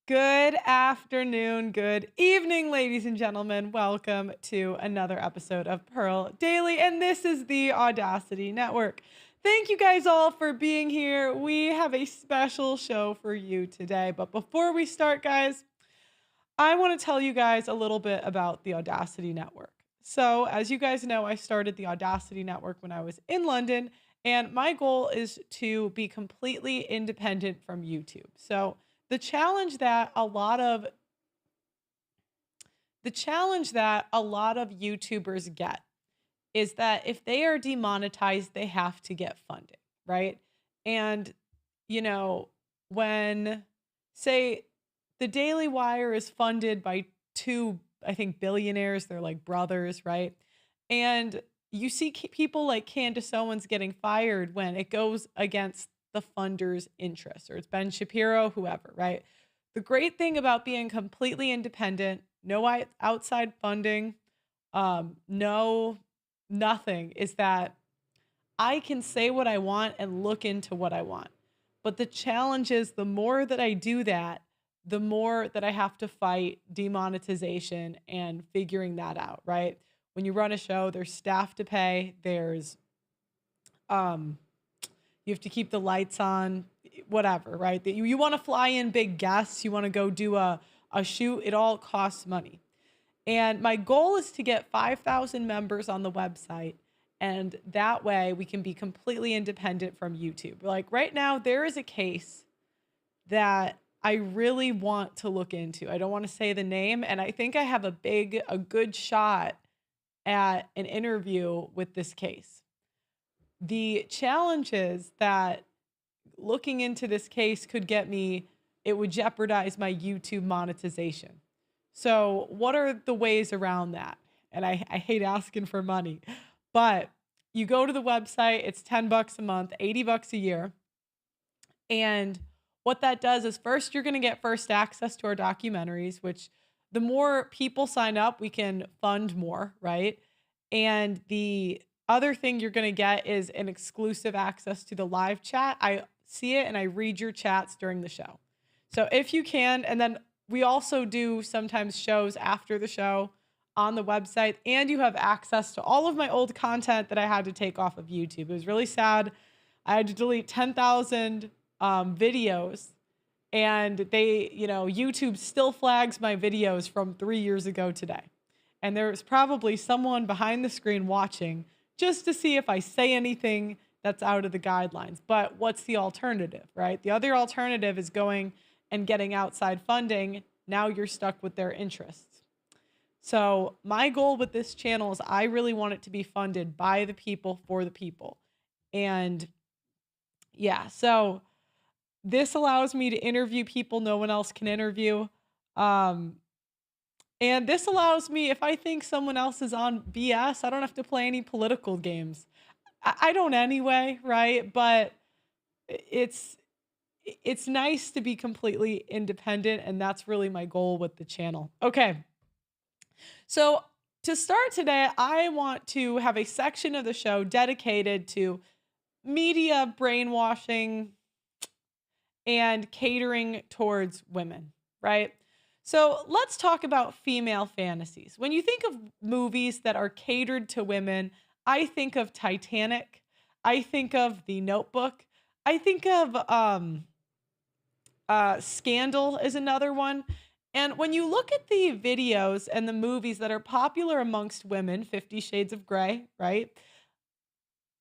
Good afternoon, good evening, ladies and gentlemen. Welcome to another episode of Pearl Daily, and this is the Audacity Network. Thank you guys all for being here. We have a special show for you today, but before we start, guys, I want to tell you guys a little bit about the Audacity Network. So, as you guys know, I started the Audacity Network when I was in London, and my goal is to be completely independent from YouTube. So, the challenge that a lot of the challenge that a lot of YouTubers get is that if they are demonetized, they have to get funding, right? And you know, when say the Daily Wire is funded by two, I think, billionaires, they're like brothers, right? And you see people like Candace Owens getting fired when it goes against the funder's interests, or it's Ben Shapiro, whoever, right? The great thing about being completely independent, no outside funding, no nothing, is that I can say what I want and look into what I want. But the challenge is the more that I do that, the more that I have to fight demonetization and figuring that out, right? When you run a show, there's staff to pay, there's um you have to keep the lights on, whatever, right? That you want to fly in big guests, you want to go do a shoot, it all costs money. And my goal is to get 5,000 members on the website. And that way we can be completely independent from YouTube. Like right now, there is a case that I really want to look into. I don't want to say the name. And I think I have a good shot at an interview with this case. The challenge is that looking into this case could get me, it would jeopardize my YouTube monetization. So, what are the ways around that? And I hate asking for money, but you go to the website, it's 10 bucks a month, 80 bucks a year. And what that does is first, you're going to get first access to our documentaries, which the more people sign up, we can fund more, right? And the other thing you're going to get is an exclusive access to the live chat. I see it and I read your chats during the show. So if you can, and then we also do sometimes shows after the show on the website, and you have access to all of my old content that I had to take off of YouTube. It was really sad. I had to delete 10,000 videos, and YouTube still flags my videos from 3 years ago today. And there's probably someone behind the screen watching just to see if I say anything that's out of the guidelines. But what's the alternative, right? The other alternative is going and getting outside funding. Now you're stuck with their interests. So my goal with this channel is I really want it to be funded by the people for the people. And yeah, so this allows me to interview people no one else can interview. And this allows me, if I think someone else is on BS, I don't have to play any political games. I don't anyway, right? But it's nice to be completely independent, and that's really my goal with the channel. Okay. So to start today, I want to have a section of the show dedicated to media brainwashing and catering towards women, right? So let's talk about female fantasies. When you think of movies that are catered to women, I think of Titanic. I think of The Notebook. I think of Scandal is another one. And when you look at the videos and the movies that are popular amongst women, 50 Shades of Grey, right?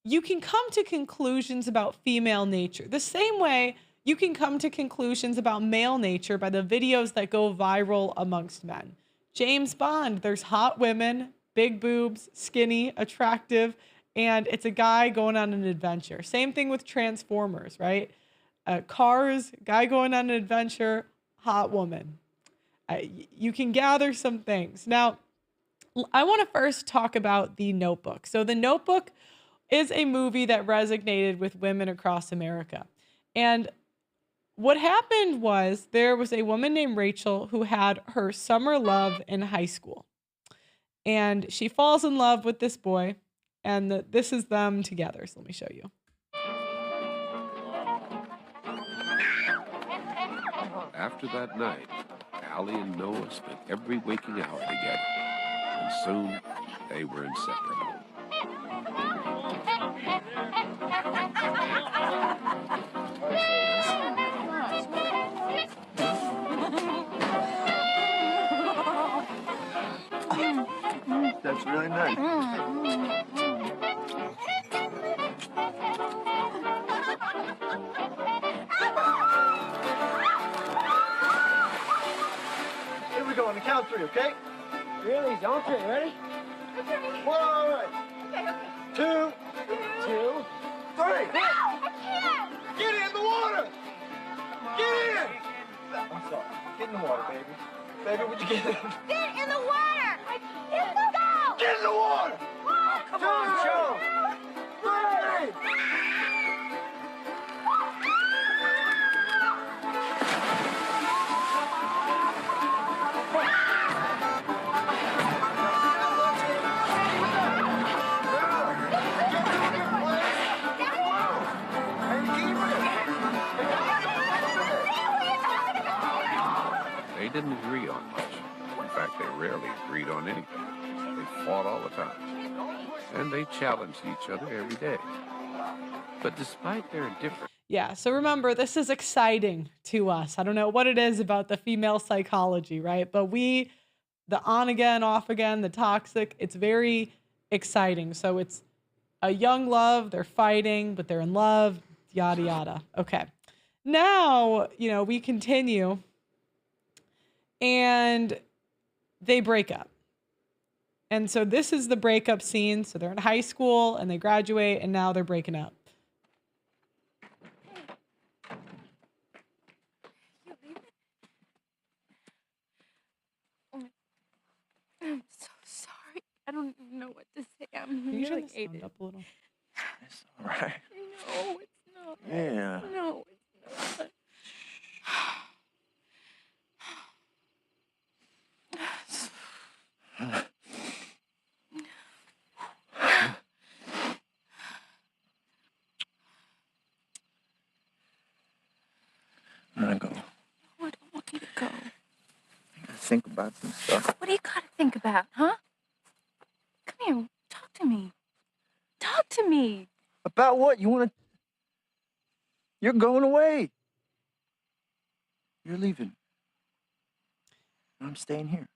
You can come to conclusions about female nature. The same way you can come to conclusions about male nature by the videos that go viral amongst men. James Bond, there's hot women, big boobs, skinny, attractive, and it's a guy going on an adventure. Same thing with Transformers, right? Cars, guy going on an adventure, hot woman. You can gather some things. Now, I want to first talk about The Notebook. So The Notebook is a movie that resonated with women across America. And what happened was there was a woman named Rachel who had her summer love in high school. And she falls in love with this boy, and this is them together. So let me show you. After that night, Allie and Noah spent every waking hour together, and soon they were inseparable. That's really nice. Here we go on the count three, okay? Really? Don't you? Ready? Okay. All right. Okay. 2, 2, 3. No, I can't. Get in the water. Get in. I'm sorry. Get in the water, baby. Baby, would you get in? Get in the water. I can't go. Get in the water. Oh, come on, Joe. 3. They didn't agree on much. In fact, they rarely agreed on anything. They fought all the time. And they challenged each other every day. But despite their differences, Yeah, so remember, this is exciting to us. I don't know what it is about the female psychology, right? But the on again, off again, the toxic, it's very exciting. So it's a young love, they're fighting, but they're in love, yada, yada. Okay. Now, we continue and they break up. And so this is the breakup scene. So they're in high school and they graduate and now they're breaking up. I'm so sorry. I don't even know what to say. I'm Can you turn really the sound up a little? It's all right. No, it's not. Yeah. No, it's not. I'm gonna go. I don't want you to go. I gotta think about some stuff. What do you gotta think about, huh? Come here, talk to me. Talk to me. About what? You're going away. You're leaving. And I'm staying here.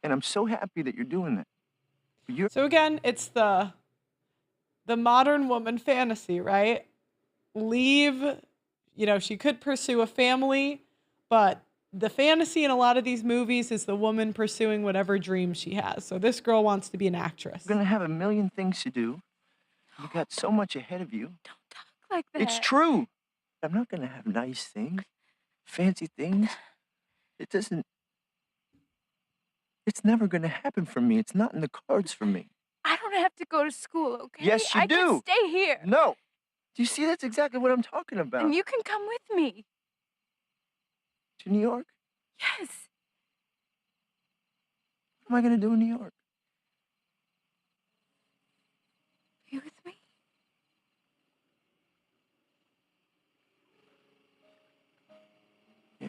And I'm so happy that you're doing that. So again, it's the modern woman fantasy, right? Leave, she could pursue a family, but the fantasy in a lot of these movies is the woman pursuing whatever dream she has. So this girl wants to be an actress. You're gonna have a million things to do. You got so much ahead of you. Don't talk like that. It's true. I'm not gonna have nice things, fancy things. It's never gonna happen for me. It's not in the cards for me. I don't have to go to school, okay? Yes, you I do. can stay here. No. Do you see? That's exactly what I'm talking about. And you can come with me. To New York? Yes. What am I gonna do in New York? Be with me. Yeah.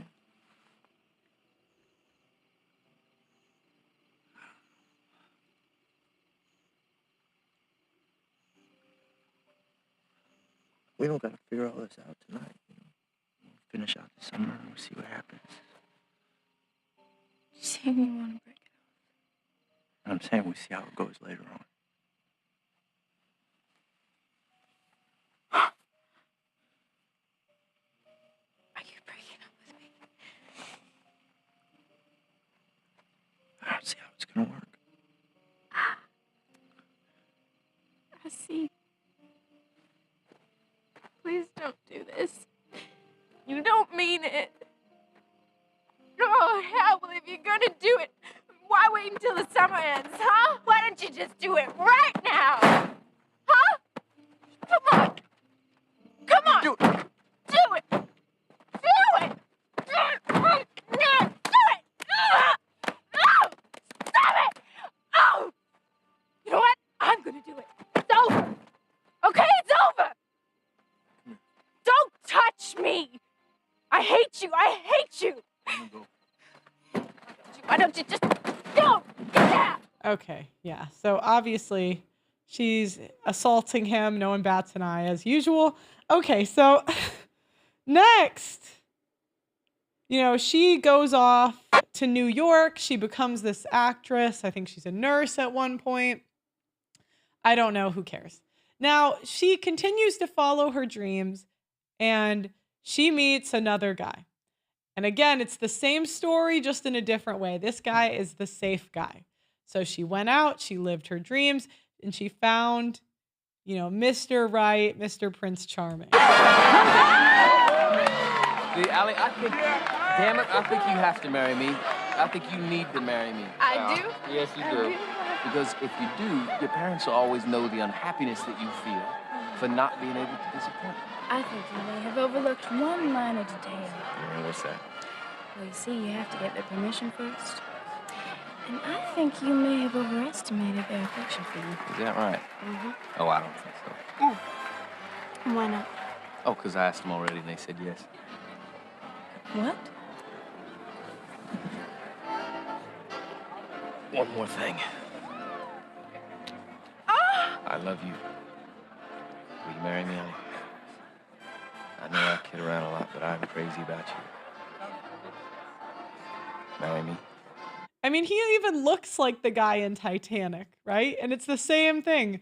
We don't gotta figure all this out tonight. We'll finish out the summer and we'll see what happens. You say you want to break it I'm saying we see how it goes later on. off. Are you breaking up with me? I don't see how it's gonna work. I see. Please don't do this. You don't mean it. Oh, hell, well, if you're gonna do it, why wait until the summer ends, huh? Why don't you just do it right now? Huh? Come on. Come on. Do it. Do it. Do it. Do it. Do it. Oh, stop it. Oh. You know what? I'm gonna do it. It's over. Okay, it's over. Don't touch me. I hate you. I hate you. Why don't you just go? Get out. Okay, yeah. So obviously she's assaulting him. No one bats an eye as usual. Okay, so next, she goes off to New York. She becomes this actress. I think she's a nurse at one point. I don't know. Who cares? Now, she continues to follow her dreams and she meets another guy. And again, it's the same story, just in a different way. This guy is the safe guy. So she went out, she lived her dreams, and she found, Mr. Right, Mr. Prince Charming. See, Allie, damn it, I think you have to marry me. I think you need to marry me. I do? Yes, you do. Because if you do, your parents will always know the unhappiness that you feel for not being able to disappoint them. I think you may have overlooked one minor detail. Yeah, what's that? Well, you see, you have to get their permission first. And I think you may have overestimated their affection for you. Is that right? Mm-hmm. Oh, I don't think so. Why not? Oh, because I asked them already and they said yes. What? One more thing. I love you. Will you marry me, Allie? I know I kid around a lot, but I'm crazy about you. Marry me? I mean, he even looks like the guy in Titanic, right? And it's the same thing.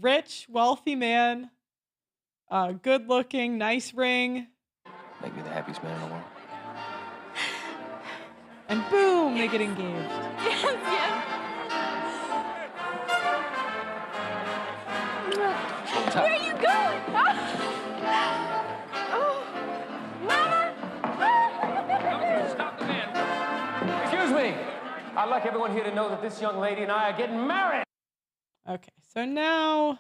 Rich, wealthy man, good looking, nice ring. Make me the happiest man in the world. And boom, they get engaged. Yes, yes. Where are you going? Oh, Mama! Stop the man. Excuse me. I'd like everyone here to know that this young lady and I are getting married. Okay, so now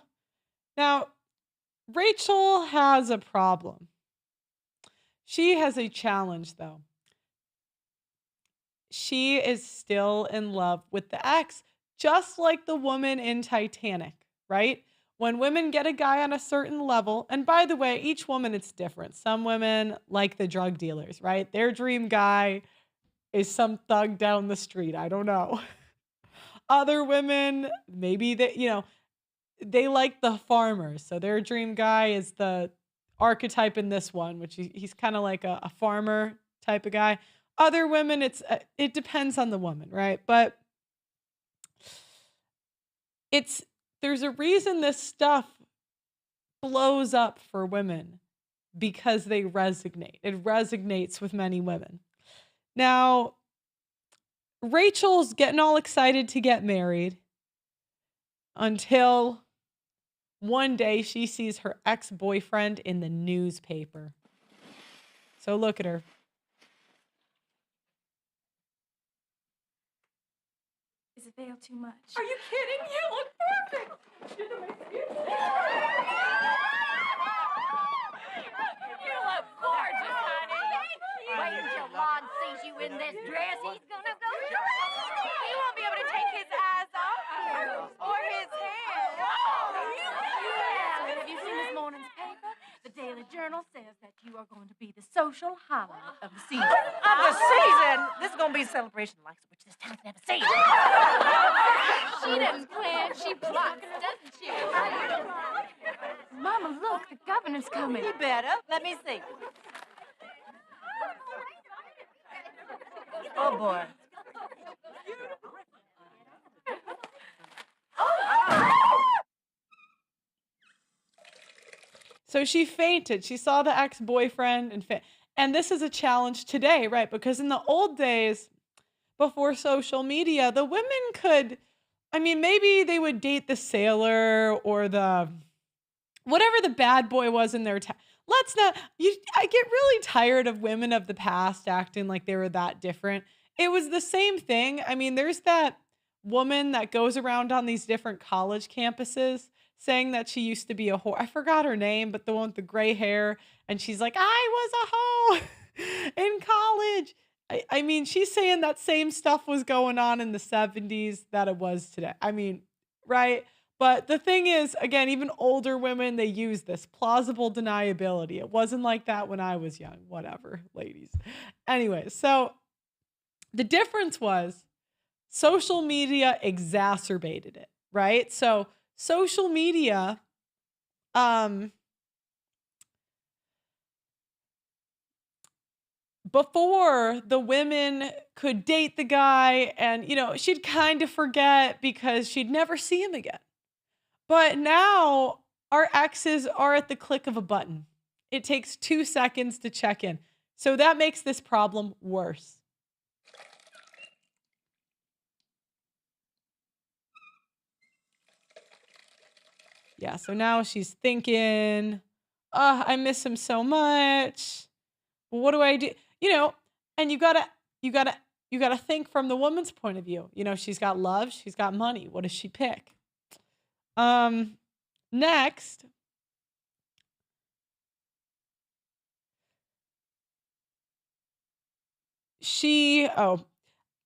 Rachel has a problem. She has a challenge, though. She is still in love with the ex, just like the woman in Titanic, right? When women get a guy on a certain level, and by the way, each woman, it's different. Some women like the drug dealers, right? Their dream guy is some thug down the street. I don't know. Other women, maybe they like the farmers. So their dream guy is the archetype in this one, which he's kind of like a farmer type of guy. Other women, it depends on the woman, right? But there's a reason this stuff blows up for women, because they resonate. It resonates with many women. Now, Rachel's getting all excited to get married until one day she sees her ex-boyfriend in the newspaper. So look at her. Is the veil too much? Are you kidding? You look perfect. You look gorgeous, honey. Wait until Lon sees you in this dress. He's gonna go crazy. He won't be able to take his eyes off you or his hands. Have you seen this morning's paper? The Daily Journal says that you are going to be the social highlight of the season. Of the season, this is gonna be a celebration like which this town's never seen. She doesn't plan, she plots, doesn't she? Mama, look, the governor's coming. You better. Let me see. Oh boy. So she fainted. She saw the ex-boyfriend and this is a challenge today, right? Because in the old days, before social media, the women could, maybe they would date the sailor or whatever the bad boy was in their town. I get really tired of women of the past acting like they were that different. It was the same thing. There's that woman that goes around on these different college campuses saying that she used to be a whore. I forgot her name, but the one with the gray hair. And she's like, I was a hoe in college. She's saying that same stuff was going on in the 70s that it was today. Right? But the thing is, again, even older women, they use this plausible deniability. It wasn't like that when I was young. Whatever, ladies. Anyway, so the difference was social media exacerbated it, right? So social media, before the women could date the guy and, she'd kind of forget because she'd never see him again. But now our exes are at the click of a button. It takes 2 seconds to check in. So that makes this problem worse. Yeah, so now she's thinking, I miss him so much. What do I do? And you gotta think from the woman's point of view. She's got love, she's got money. What does she pick? Next,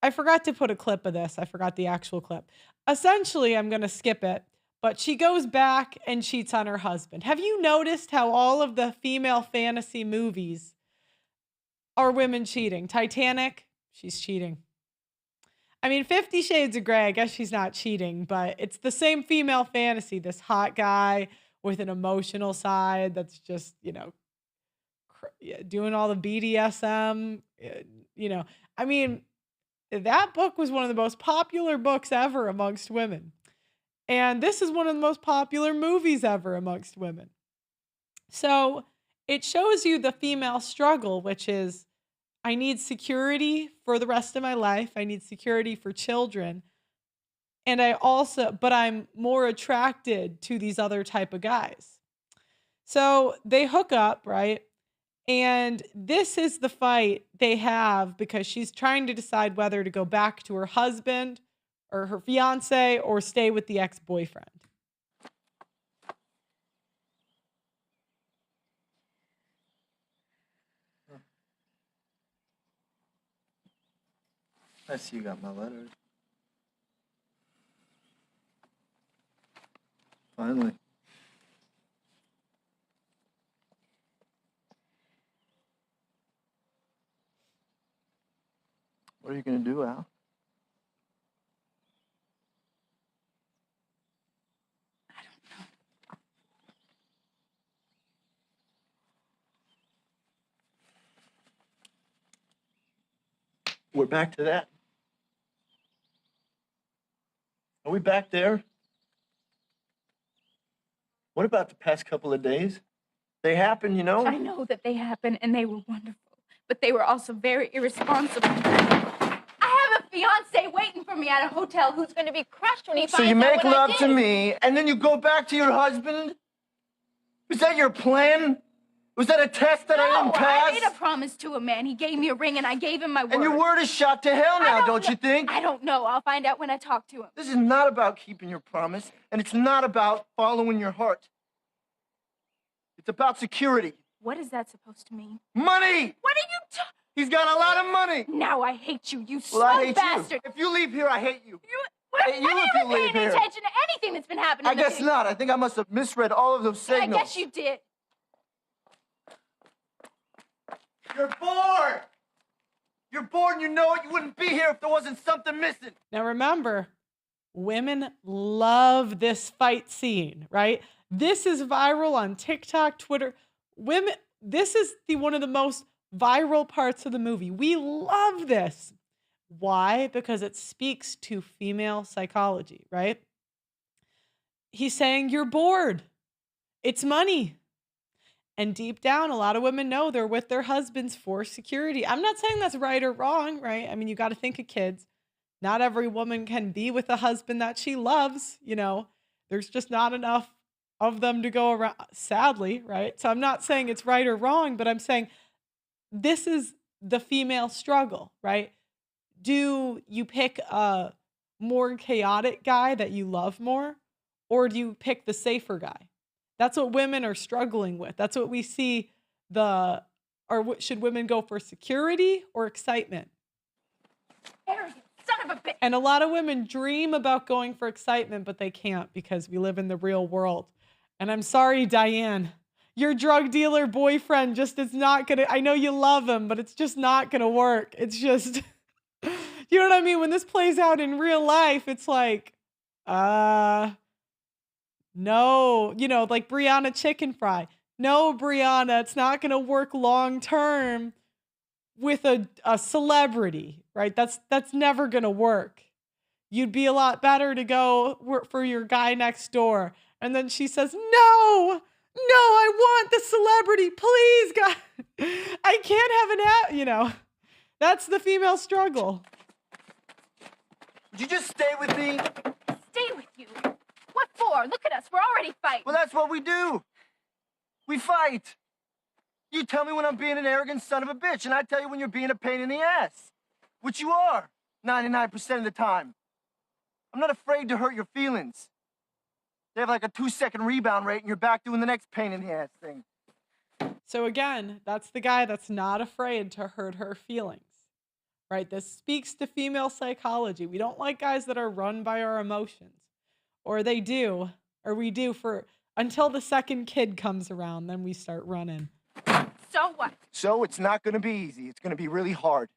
I forgot to put a clip of this. I forgot the actual clip. Essentially, I'm going to skip it, but she goes back and cheats on her husband. Have you noticed how all of the female fantasy movies are women cheating? Titanic, she's cheating. I mean, 50 Shades of Grey, I guess she's not cheating, but it's the same female fantasy, this hot guy with an emotional side that's just, doing all the BDSM, I mean, that book was one of the most popular books ever amongst women. And this is one of the most popular movies ever amongst women. So it shows you the female struggle, which is, I need security for the rest of my life. I need security for children. And but I'm more attracted to these other type of guys. So they hook up, right? And this is the fight they have because she's trying to decide whether to go back to her husband or her fiance or stay with the ex-boyfriend. I see you got my letters. Finally. What are you going to do, Al? I don't know. We're back to that. Are we back there? What about the past couple of days? They happened, I know that they happened and they were wonderful, but they were also very irresponsible. I have a fiance waiting for me at a hotel who's going to be crushed when he So finds you out make what I love did. to me, and then you go back to your husband? Was that your plan? Was that a test that I didn't pass? I made a promise to a man. He gave me a ring, and I gave him my word. And your word is shot to hell now, don't you think? I don't know. I'll find out when I talk to him. This is not about keeping your promise, and it's not about following your heart. It's about security. What is that supposed to mean? Money! What are you talking? He's got a lot of money. Now I hate you, you Well, I smug hate bastard. you. If you leave here, I hate you. Have Hey, you you if ever you leave paid any here. attention to anything that's been happening? I guess not. I think I must have misread all of those signals. I guess you did. You're bored. You're bored and you know it. You wouldn't be here if there wasn't something missing. Now remember, women love this fight scene, right? This is viral on TikTok, Twitter. This is one of the most viral parts of the movie. We love this. Why? Because it speaks to female psychology, right? He's saying, you're bored. It's money. And deep down, a lot of women know they're with their husbands for security. I'm not saying that's right or wrong, right? I mean, you got to think of kids. Not every woman can be with a husband that she loves, There's just not enough of them to go around, sadly, right? So I'm not saying it's right or wrong, but I'm saying this is the female struggle, right? Do you pick a more chaotic guy that you love more, or do you pick the safer guy? That's what women are struggling with. That's what we see should women go for security or excitement? Arrogant son of a bitch! And a lot of women dream about going for excitement, but they can't because we live in the real world. And I'm sorry, Diane. Your drug dealer boyfriend just is not gonna, I know you love him, but it's just not gonna work. It's just, you know what I mean? When this plays out in real life, it's like, no, you know, like Brianna Chicken Fry. No, Brianna, it's not gonna work long term with a celebrity, right? That's never gonna work. You'd be a lot better to go work for your guy next door. And then she says, no, I want the celebrity, please, God. I can't have an ad, you know. That's the female struggle. Would you just stay with me? Stay with you. What for? Look at us. We're already fighting. Well, that's what we do. We fight. You tell me when I'm being an arrogant son of a bitch, and I tell you when you're being a pain in the ass. Which you are, 99% of the time. I'm not afraid to hurt your feelings. They have like a 2-second rebound rate, and you're back doing the next pain in the ass thing. So again, that's the guy that's not afraid to hurt her feelings, right? This speaks to female psychology. We don't like guys that are run by our emotions, or we do for until the second kid comes around, then we start running. So what? So it's not gonna be easy. It's gonna be really hard.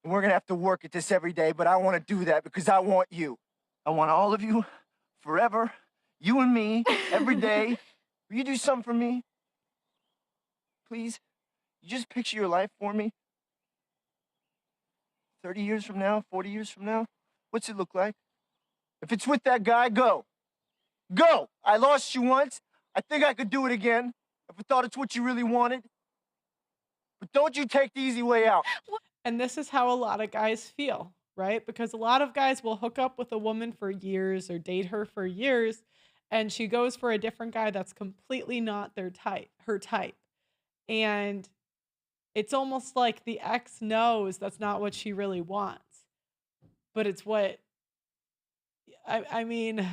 And we're gonna have to work at this every day, but I wanna do that because I want you. I want all of you, forever, you and me, every day. Will you do something for me? Please? You just picture your life for me? 30 years from now, 40 years from now? What's it look like? If it's with that guy, go. Go! I lost you once. I think I could do it again. If I thought it's what you really wanted. But don't you take the easy way out. And this is how a lot of guys feel, right? Because a lot of guys will hook up with a woman for years or date her for years, and she goes for a different guy that's completely not her type. And it's almost like the ex knows that's not what she really wants. But it's what, I mean,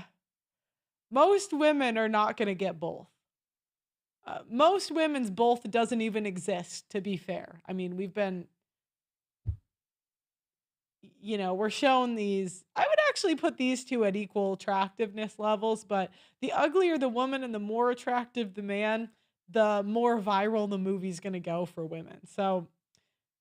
most women are not going to get both. Most women's both doesn't even exist, to be fair. I mean, we've been, you know, we're shown these. I would actually put these two at equal attractiveness levels, but the uglier the woman and the more attractive the man, the more viral the movie's going to go for women. So,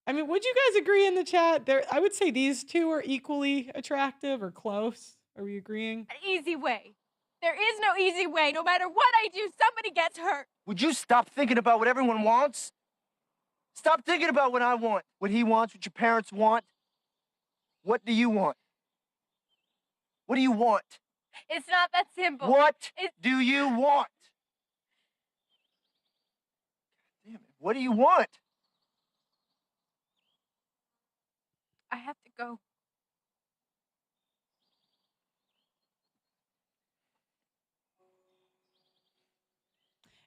I mean, would you guys agree in the chat? I would say these two are equally attractive or close. Are we agreeing? An easy way. There is no easy way. No matter what I do, somebody gets hurt. Would you stop thinking about what everyone wants? Stop thinking about what I want, what he wants, what your parents want. What do you want? What do you want? It's not that simple. What do you want? Damn it. What do you want? I have to go.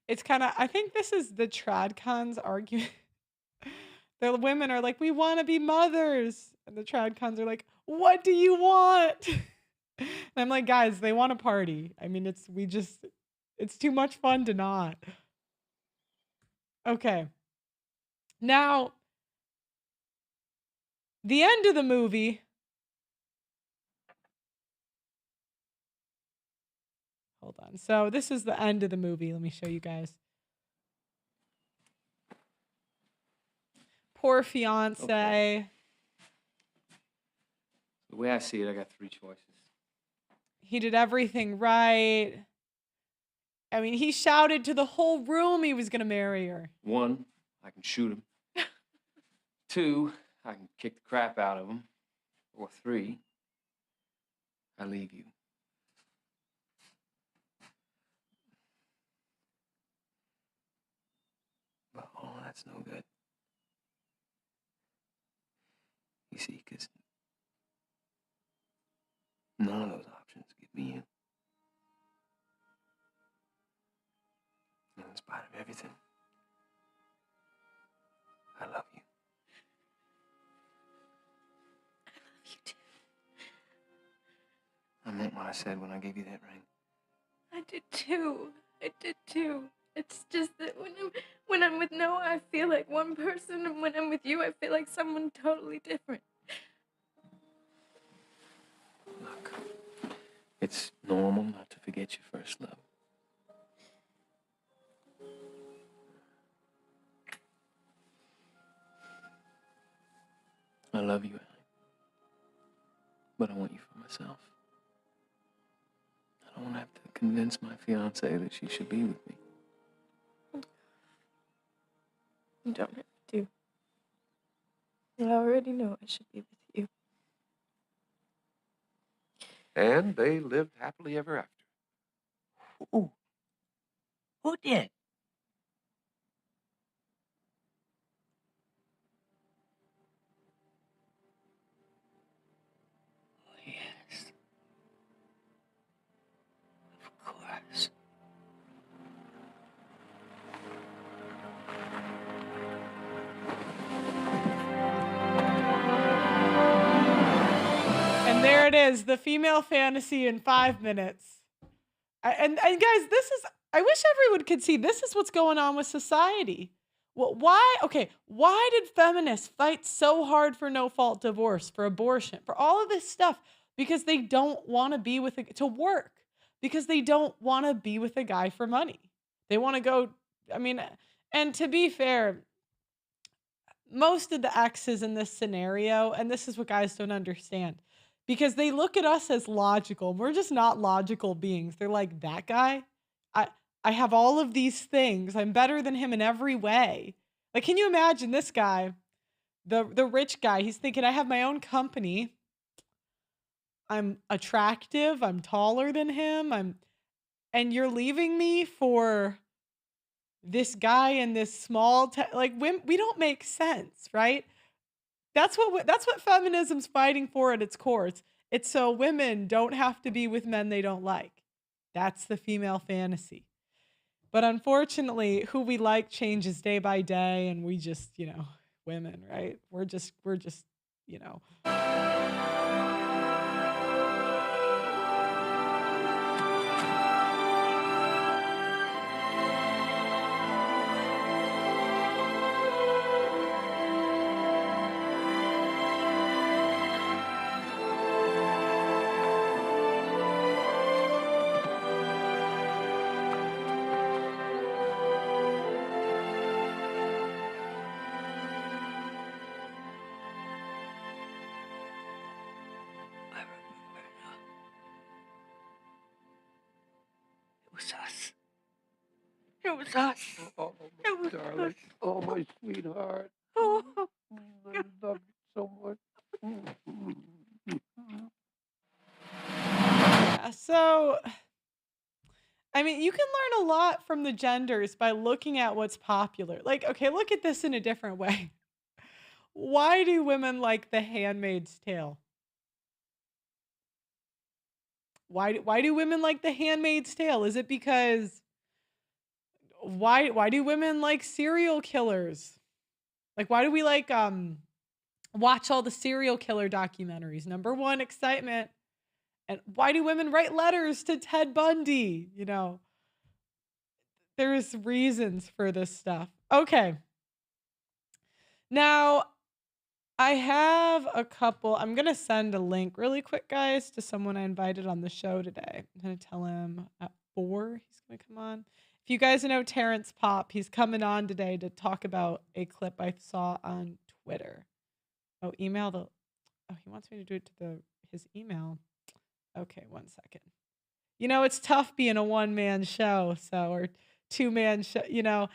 It's kind of, I think this is the tradcons argument. The women are like, we want to be mothers. And the tradcons are like, what do you want? And I'm like, guys, they want to party. I mean, it's too much fun to not. Okay. Now, the end of the movie. Hold on. So this is the end of the movie. Let me show you guys. Poor fiance. Okay. The way I see it, I got 3 choices. He did everything right. I mean, he shouted to the whole room he was going to marry her. 1, I can shoot him. 2, I can kick the crap out of him. Or 3, I leave you. But all that's no good. You see, because none of those options get me in. And in spite of everything, I love you. I love you too. I meant what I said when I gave you that ring. I did too. It's just that when I'm with Noah, I feel like one person, and when I'm with you, I feel like someone totally different. Look, it's normal not to forget your first love. I love you, Allie. But I want you for myself. I don't want to have to convince my fiancée that she should be with me. You don't have to. I already know I should be with you. And they lived happily ever after. Who did? Oh, yes. Of course. And there it is, the female fantasy in 5 minutes. And guys, I wish everyone could see this is what's going on with society. Well, why did feminists fight so hard for no-fault divorce, for abortion, for all of this stuff? Because they don't want to be with to work. Because they don't want to be with a guy for money. They want to go, and to be fair, most of the exes in this scenario, and this is what guys don't understand, because they look at us as logical. We're just not logical beings. They're like, that guy, I have all of these things. I'm better than him in every way. Like, can you imagine this guy, the rich guy? He's thinking, I have my own company. I'm attractive. I'm taller than him. And you're leaving me for this guy in this small, we don't make sense, right? That's what feminism's fighting for at its core. It's so women don't have to be with men they don't like. That's the female fantasy. But unfortunately, who we like changes day by day, and we just, women, right? We're just, It was us. Oh, It was darling. us. Oh, my sweetheart. Oh, I love you so much. yeah. So, you can learn a lot from the genders by looking at what's popular. Like, okay, look at this in a different way. Why do women like The Handmaid's Tale? Why do women like The Handmaid's Tale? Is it because why do women like serial killers? Like, why do we like watch all the serial killer documentaries? Number one, excitement. And why do women write letters to Ted Bundy? There's reasons for this stuff. Okay. Now, I have a couple. I'm going to send a link really quick, guys, to someone I invited on the show today. I'm going to tell him at 4 he's going to come on. If you guys know Terrence Popp, he's coming on today to talk about a clip I saw on Twitter. Oh, he wants me to do it to his email. Okay, 1 second. It's tough being a one-man show, or two-man show,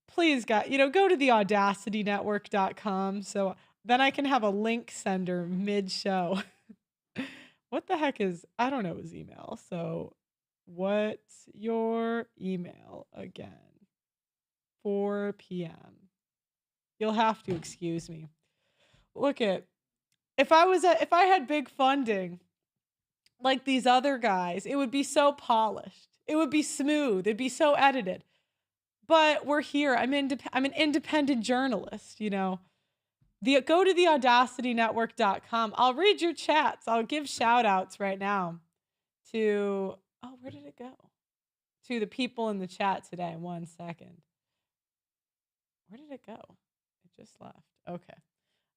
please, guys, go to the audacitynetwork.com so then I can have a link sender mid-show. What the heck I don't know his email. So what's your email again? 4 p.m. You'll have to excuse me. Look if I had big funding like these other guys, it would be so polished. It would be smooth. It'd be so edited. But we're here. I'm an independent journalist, Go to the audacitynetwork.com. I'll read your chats. I'll give shout outs right now to, where did it go? To the people in the chat today. 1 second. Where did it go? It just left. Okay.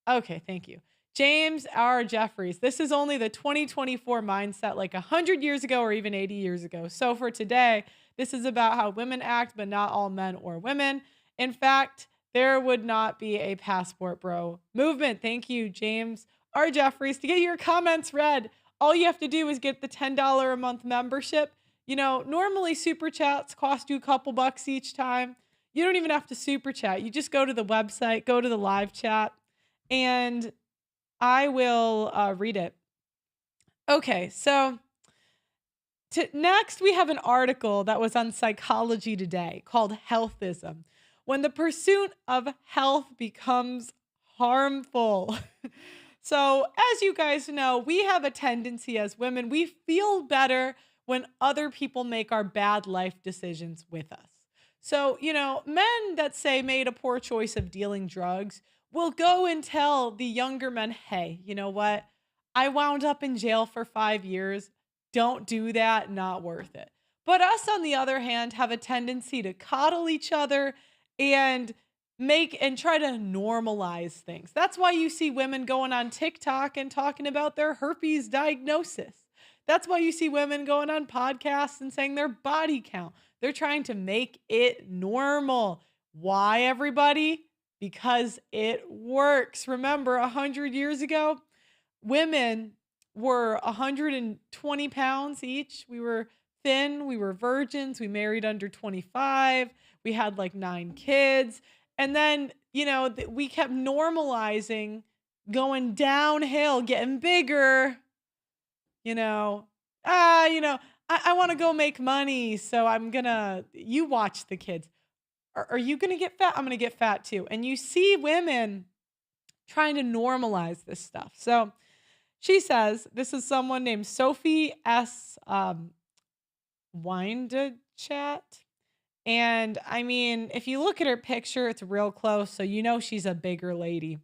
Okay, thank you. James R. Jeffries. This is only the 2024 mindset, like 100 years ago or even 80 years ago. So for today, this is about how women act, but not all men or women. In fact, there would not be a passport bro movement. Thank you, James R. Jeffries. To get your comments read, all you have to do is get the $10 a month membership. You know, normally super chats cost you a couple bucks each time. You don't even have to super chat. You just go to the website, go to the live chat, and I will read it. Okay, so next we have an article that was on Psychology Today called Healthism. When the pursuit of health becomes harmful. So as you guys know, we have a tendency as women, we feel better when other people make our bad life decisions with us. So, you know, men that say made a poor choice of dealing drugs will go and tell the younger men, hey, you know what? I wound up in jail for 5 years. Don't do that. Not worth it. But us, on the other hand, have a tendency to coddle each other and try to normalize things. That's why you see women going on TikTok and talking about their herpes diagnosis. That's why you see women going on podcasts and saying their body count. They're trying to make it normal. Why, everybody? Because it works. Remember, 100 years ago, women were 120 pounds each. We were thin. We were virgins. We married under 25. We had like 9 kids. And then, you know, we kept normalizing going downhill, getting bigger, I want to go make money. So you watch the kids. Are you going to get fat? I'm going to get fat too. And you see women trying to normalize this stuff. So she says, this is someone named Sophie S. Windchat. And I mean, if you look at her picture, it's real close. So you know she's a bigger lady.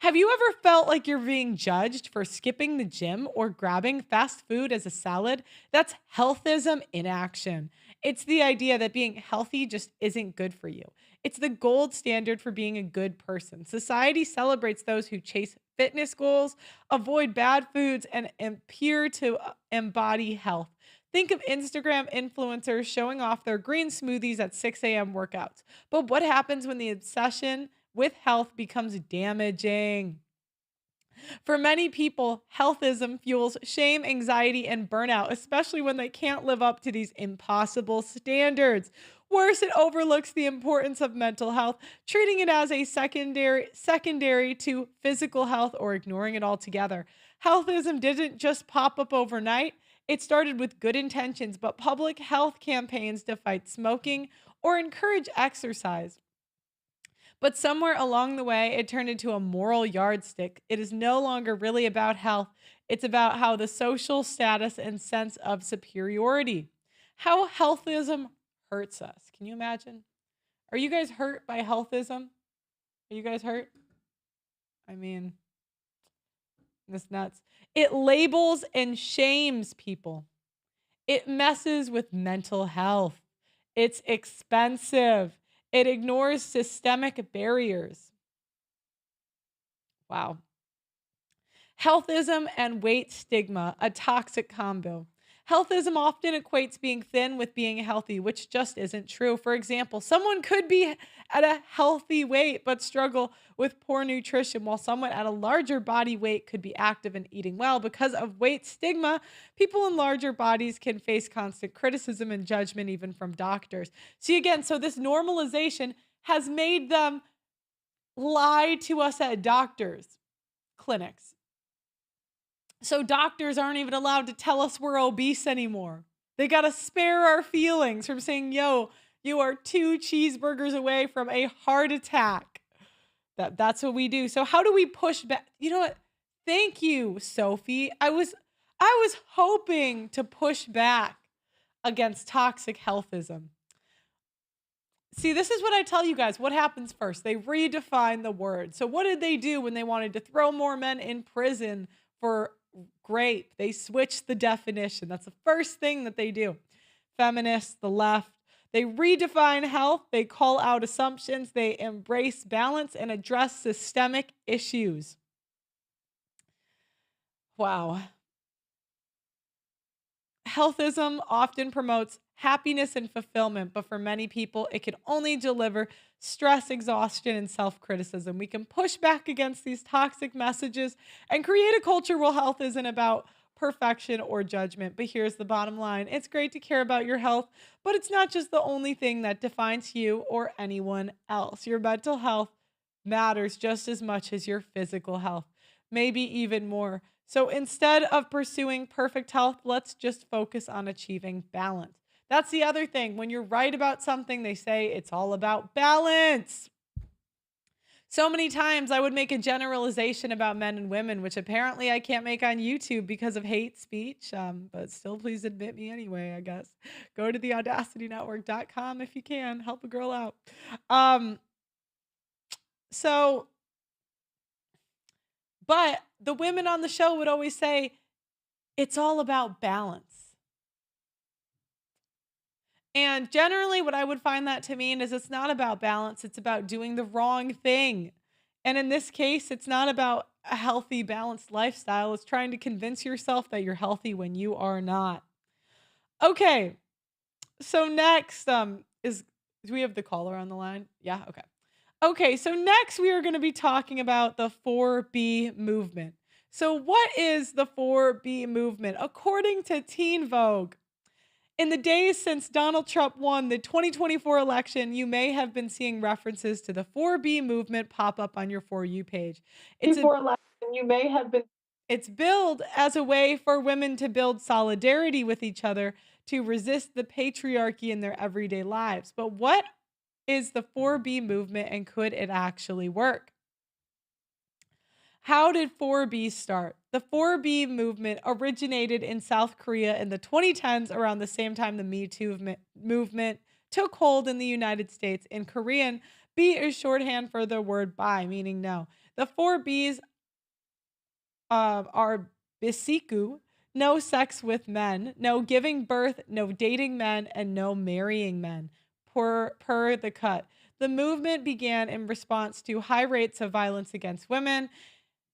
Have you ever felt like you're being judged for skipping the gym or grabbing fast food as a salad? That's healthism in action. It's the idea that being healthy just isn't good for you. It's the gold standard for being a good person. Society celebrates those who chase fitness goals, avoid bad foods, and appear to embody health. Think of Instagram influencers showing off their green smoothies at 6 a.m. workouts. But what happens when the obsession with health becomes damaging? For many people, healthism fuels shame, anxiety, and burnout, especially when they can't live up to these impossible standards. Worse, it overlooks the importance of mental health, treating it as a secondary to physical health or ignoring it altogether. Healthism didn't just pop up overnight. It started with good intentions, but public health campaigns to fight smoking or encourage exercise. But somewhere along the way, it turned into a moral yardstick. It is no longer really about health. It's about how the social status and sense of superiority. How healthism hurts us. Can you imagine? Are you guys hurt by healthism? Are you guys hurt? I mean, it's nuts. It labels and shames people. It messes with mental health. It's expensive. It ignores systemic barriers. Wow. Healthism and weight stigma, a toxic combo. Healthism often equates being thin with being healthy, which just isn't true. For example, someone could be at a healthy weight but struggle with poor nutrition, while someone at a larger body weight could be active and eating well. Because of weight stigma, people in larger bodies can face constant criticism and judgment, even from doctors. See, again, so this normalization has made them lie to us at doctors' clinics. So doctors aren't even allowed to tell us we're obese anymore. They got to spare our feelings from saying, yo, you are 2 cheeseburgers away from a heart attack. That's what we do. So how do we push back? You know what? Thank you, Sophie. I was hoping to push back against toxic healthism. See, this is what I tell you guys. What happens first? They redefine the word. So what did they do when they wanted to throw more men in prison for rape? They switched the definition. That's the first thing that they do. Feminists, the left, they redefine health. They call out assumptions. They embrace balance and address systemic issues. Wow. Healthism often promotes happiness and fulfillment, but for many people, it can only deliver stress, exhaustion, and self criticism. We can push back against these toxic messages and create a culture where health isn't about perfection or judgment. But here's the bottom line: it's great to care about your health, but it's not just the only thing that defines you or anyone else. Your mental health matters just as much as your physical health, maybe even more. So instead of pursuing perfect health, let's just focus on achieving balance. That's the other thing. When you're right about something, they say it's all about balance. So many times I would make a generalization about men and women, which apparently I can't make on YouTube because of hate speech. But still, please admit me anyway, I guess. Go to the audacitynetwork.com if you can. Help a girl out. So, but the women on the show would always say, it's all about balance. And generally, what I would find that to mean is it's not about balance, it's about doing the wrong thing. And in this case, it's not about a healthy, balanced lifestyle. It's trying to convince yourself that you're healthy when you are not. Okay, so next do we have the caller on the line? Yeah, okay. Okay, so next we are going to be talking about the 4B movement. So what is the 4B movement? According to Teen Vogue, in the days since Donald Trump won the 2024 election, you may have been seeing references to the 4B movement pop up on your For You page. It's billed as a way for women to build solidarity with each other to resist the patriarchy in their everyday lives. But what is the 4B movement, and could it actually work? How did 4B start? The 4B movement originated in South Korea in the 2010s, around the same time the Me Too movement took hold in the United States. In Korean, B is shorthand for the word bi, meaning no. The 4Bs are bisiku, no sex with men, no giving birth, no dating men, and no marrying men, per the cut. The movement began in response to high rates of violence against women,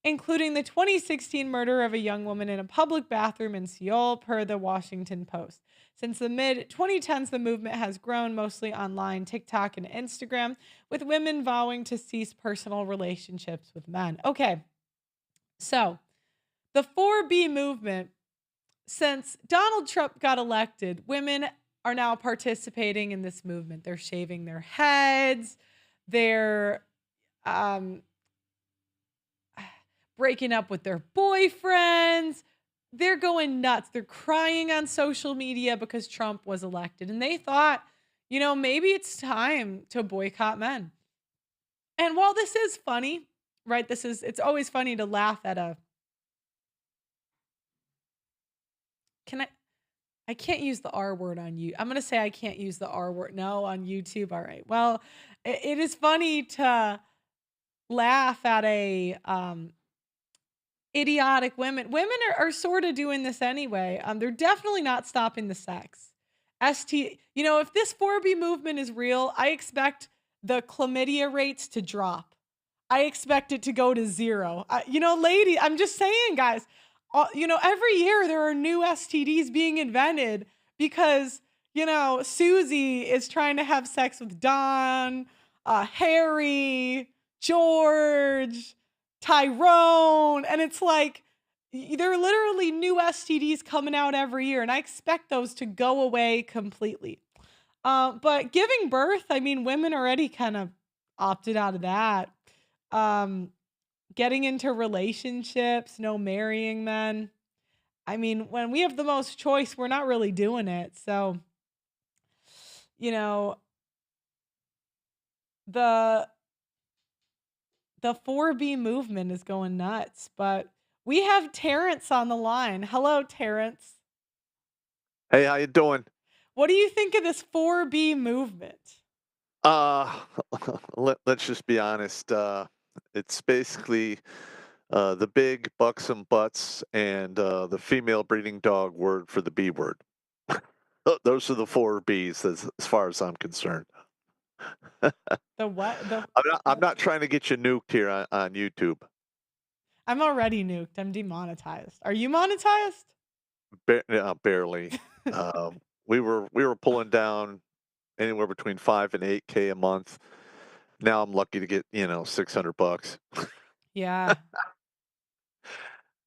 including the 2016 murder of a young woman in a public bathroom in Seoul, per the Washington Post. Since the mid-2010s, the movement has grown mostly online, TikTok, and Instagram, with women vowing to cease personal relationships with men. Okay, so the 4B movement, since Donald Trump got elected, women are now participating in this movement. They're shaving their heads, they're breaking up with their boyfriends. They're going nuts. They're crying on social media because Trump was elected. And they thought, maybe it's time to boycott men. And while this is funny, right? It's always funny to laugh at I can't use the R word on you. I'm going to say I can't use the R word. No, on YouTube. All right. Well, it is funny to laugh at idiotic women. Women are sort of doing this anyway. They're definitely not stopping the sex. If this 4B movement is real, I expect the chlamydia rates to drop. I expect it to go to zero. Lady, I'm just saying, guys, every year there are new STDs being invented because, Susie is trying to have sex with Don, Harry, George, Tyrone, and it's like there are literally new STDs coming out every year, and I expect those to go away completely. But giving birth, women already kind of opted out of that. Getting into relationships, no marrying men. When we have the most choice, we're not really doing it. So, the 4B movement is going nuts, but we have Terrence on the line. Hello, Terrence. Hey, how you doing? What do you think of this 4B movement? Let's just be honest. It's basically the big buxom butts and the female breeding dog word for the B word. Those are the 4Bs as far as I'm concerned. The what? I'm not trying to get you nuked here on YouTube. I'm already nuked. I'm demonetized. Are you monetized? Barely. We were pulling down anywhere between 5 and 8K a month. Now I'm lucky to get, $600. Yeah.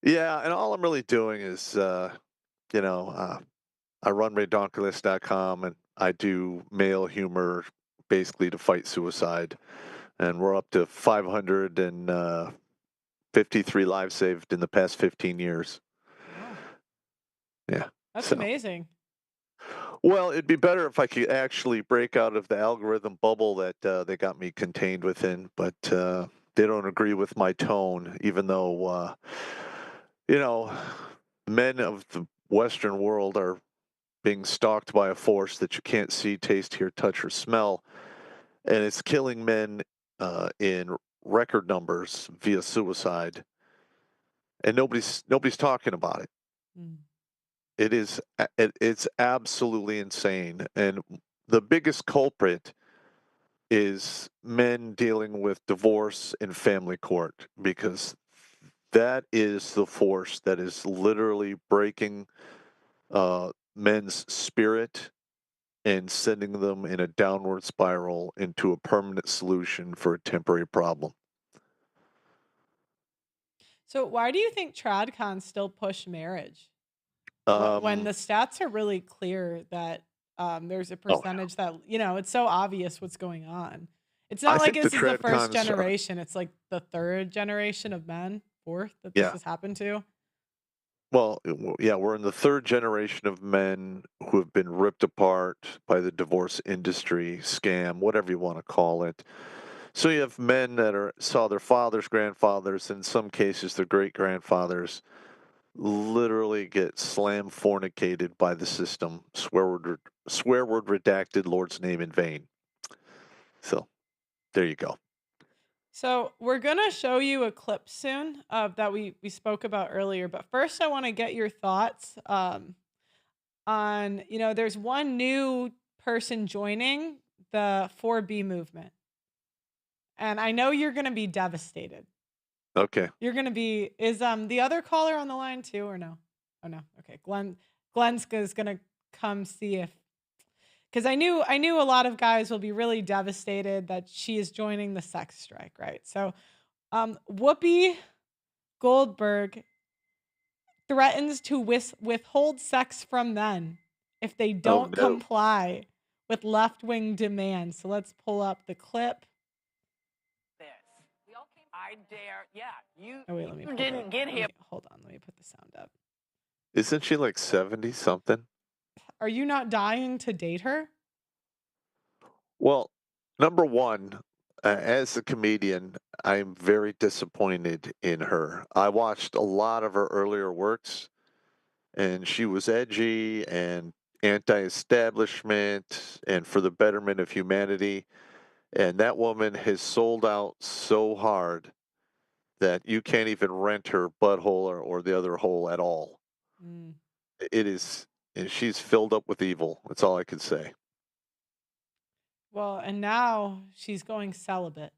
Yeah, and all I'm really doing is, I run redonkulous.com and I do male humor basically to fight suicide. And we're up to 553 lives saved in the past 15 years. Wow. Yeah. That's So, amazing. well, it'd be better if I could actually break out of the algorithm bubble that they got me contained within, but they don't agree with my tone, even though, men of the Western world are being stalked by a force that you can't see, taste, hear, touch, or smell, and it's killing men in record numbers via suicide, and nobody's talking about it. Mm. It's absolutely insane, and the biggest culprit is men dealing with divorce and family court, because that is the force that is literally breaking men's spirit and sending them in a downward spiral into a permanent solution for a temporary problem. So why do you think TradCon still push marriage? When the Um, stats are really clear that there's a oh, percentage that, it's so obvious what's going on. It's I not like think the this is the first TradCons are, generation. It's like the third generation of men, fourth, that this yeah. has happened to. Well, yeah, we're in the third generation of men who have been ripped apart by the divorce industry, scam, whatever you want to call it. So you have men that saw their fathers, grandfathers, in some cases their great grandfathers, literally get slam fornicated by the system, swear word redacted, Lord's name in vain. So there you go. So we're gonna show you a clip soon of that we spoke about earlier. But first, I want to get your thoughts on there's one new person joining the 4B movement, and I know you're gonna be devastated. Okay. You're gonna be is the other caller on the line too or no? Oh no. Okay. Glenn's is gonna come see if because I knew a lot of guys will be really devastated that she is joining the sex strike, right? So Whoopi Goldberg threatens to withhold sex from men if they Oh don't no. comply with left-wing demands. So let's pull up the clip. I dare, yeah. Oh wait, let me You didn't get here. Hold on, let me put the sound up. Isn't she like 70 something? Are you not dying to date her? Well, number one, as a comedian, I'm very disappointed in her. I watched a lot of her earlier works, and she was edgy and anti-establishment and for the betterment of humanity. And that woman has sold out so hard that you can't even rent her butthole or the other hole at all. Mm. It is, and she's filled up with evil. That's all I can say. Well, and now she's going celibate.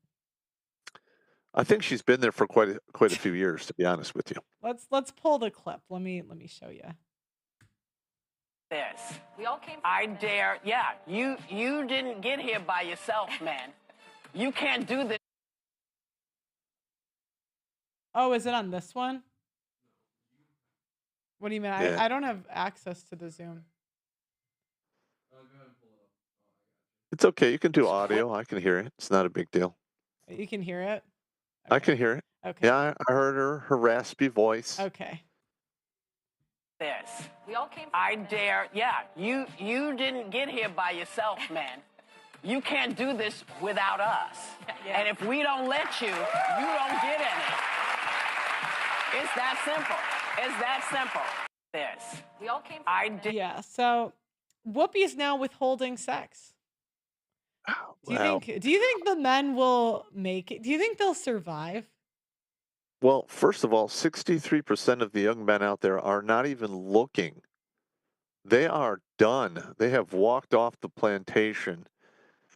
I think she's been there for quite a few years, to be honest with you. Let's pull the clip. Let me show you. This. I dare, yeah. You didn't get here by yourself, man. You can't do this. Oh, is it on this one? What do you mean? Yeah. I don't have access to the Zoom. It's okay. You can do audio. I can hear it. It's not a big deal. You can hear it? I Okay. can hear it. Okay. Yeah, I heard her raspy voice. Okay. This. I dare, yeah. You didn't get here by yourself, man. You can't do this without us. Yeah. And if we don't let you, you don't get any. It's that simple. It's that simple. This. I dare. Yeah. So Whoopi's now withholding sex. Do you Wow. think the men will make it? Do you think they'll survive? Well, first of all, 63% of the young men out there are not even looking. They are done. They have walked off the plantation.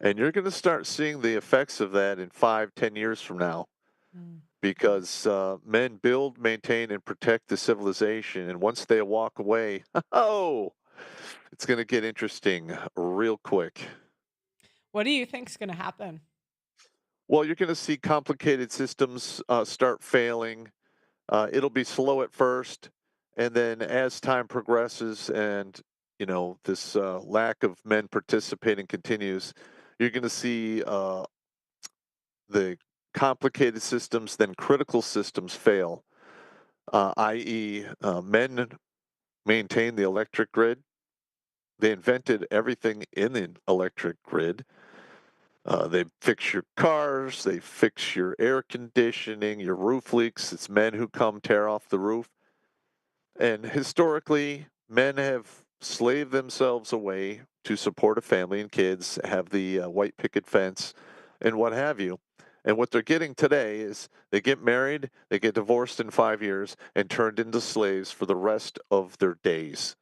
And you're going to start seeing the effects of that in 5, 10 years from now. Mm. because men build, maintain, and protect the civilization. And once they walk away, oh, it's going to get interesting real quick. What do you think's going to happen? Well, you're going to see complicated systems start failing. It'll be slow at first, and then as time progresses and this lack of men participating continues, you're going to see the complicated systems, then critical systems fail, i.e., men maintain the electric grid. They invented everything in the electric grid. They fix your cars, they fix your air conditioning, your roof leaks. It's men who come tear off the roof. And historically, men have slaved themselves away to support a family and kids, have the white picket fence, and what have you. And what they're getting today is they get married, they get divorced in 5 years, and turned into slaves for the rest of their days.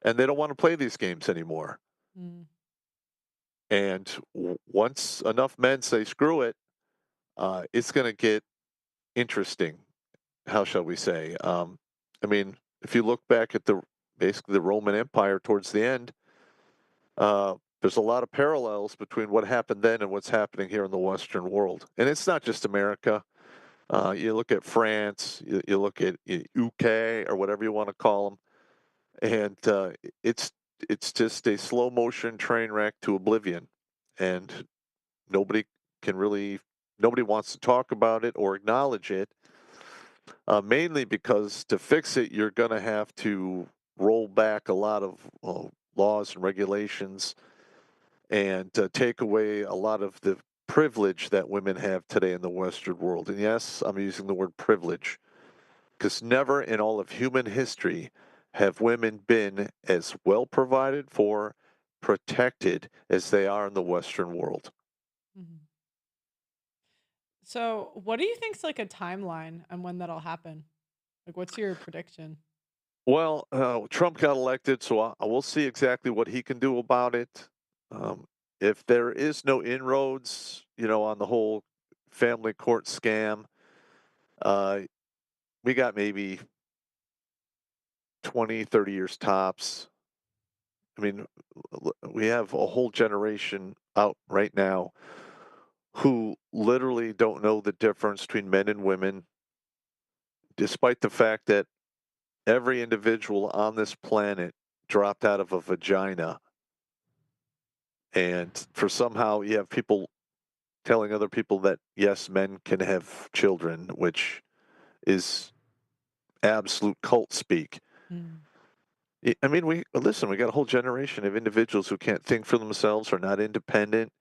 And they don't want to play these games anymore. Mm. And once enough men say screw it, it's going to get interesting. How shall we say? I mean, if you look back at basically the Roman Empire towards the end, there's a lot of parallels between what happened then and what's happening here in the Western world. And it's not just America. You look at France, you look at UK or whatever you want to call them, and it's just a slow motion train wreck to oblivion, and nobody wants to talk about it or acknowledge it. Mainly because to fix it, you're going to have to roll back a lot of laws and regulations and take away a lot of the privilege that women have today in the Western world. And yes, I'm using the word privilege because never in all of human history have women been as well provided for, protected as they are in the Western world. Mhm. So, what do you think's like a timeline on when that'll happen? Like, what's your prediction? Well, Trump got elected, so we'll see exactly what he can do about it. Um, if there is no inroads, on the whole family court scam, uh, we got maybe 20, 30 years tops. I mean, we have a whole generation out right now who literally don't know the difference between men and women, despite the fact that every individual on this planet dropped out of a vagina. And for somehow you have people telling other people that, yes, men can have children, which is absolute cult speak. Mm. I mean, we got a whole generation of individuals who can't think for themselves, are not independent.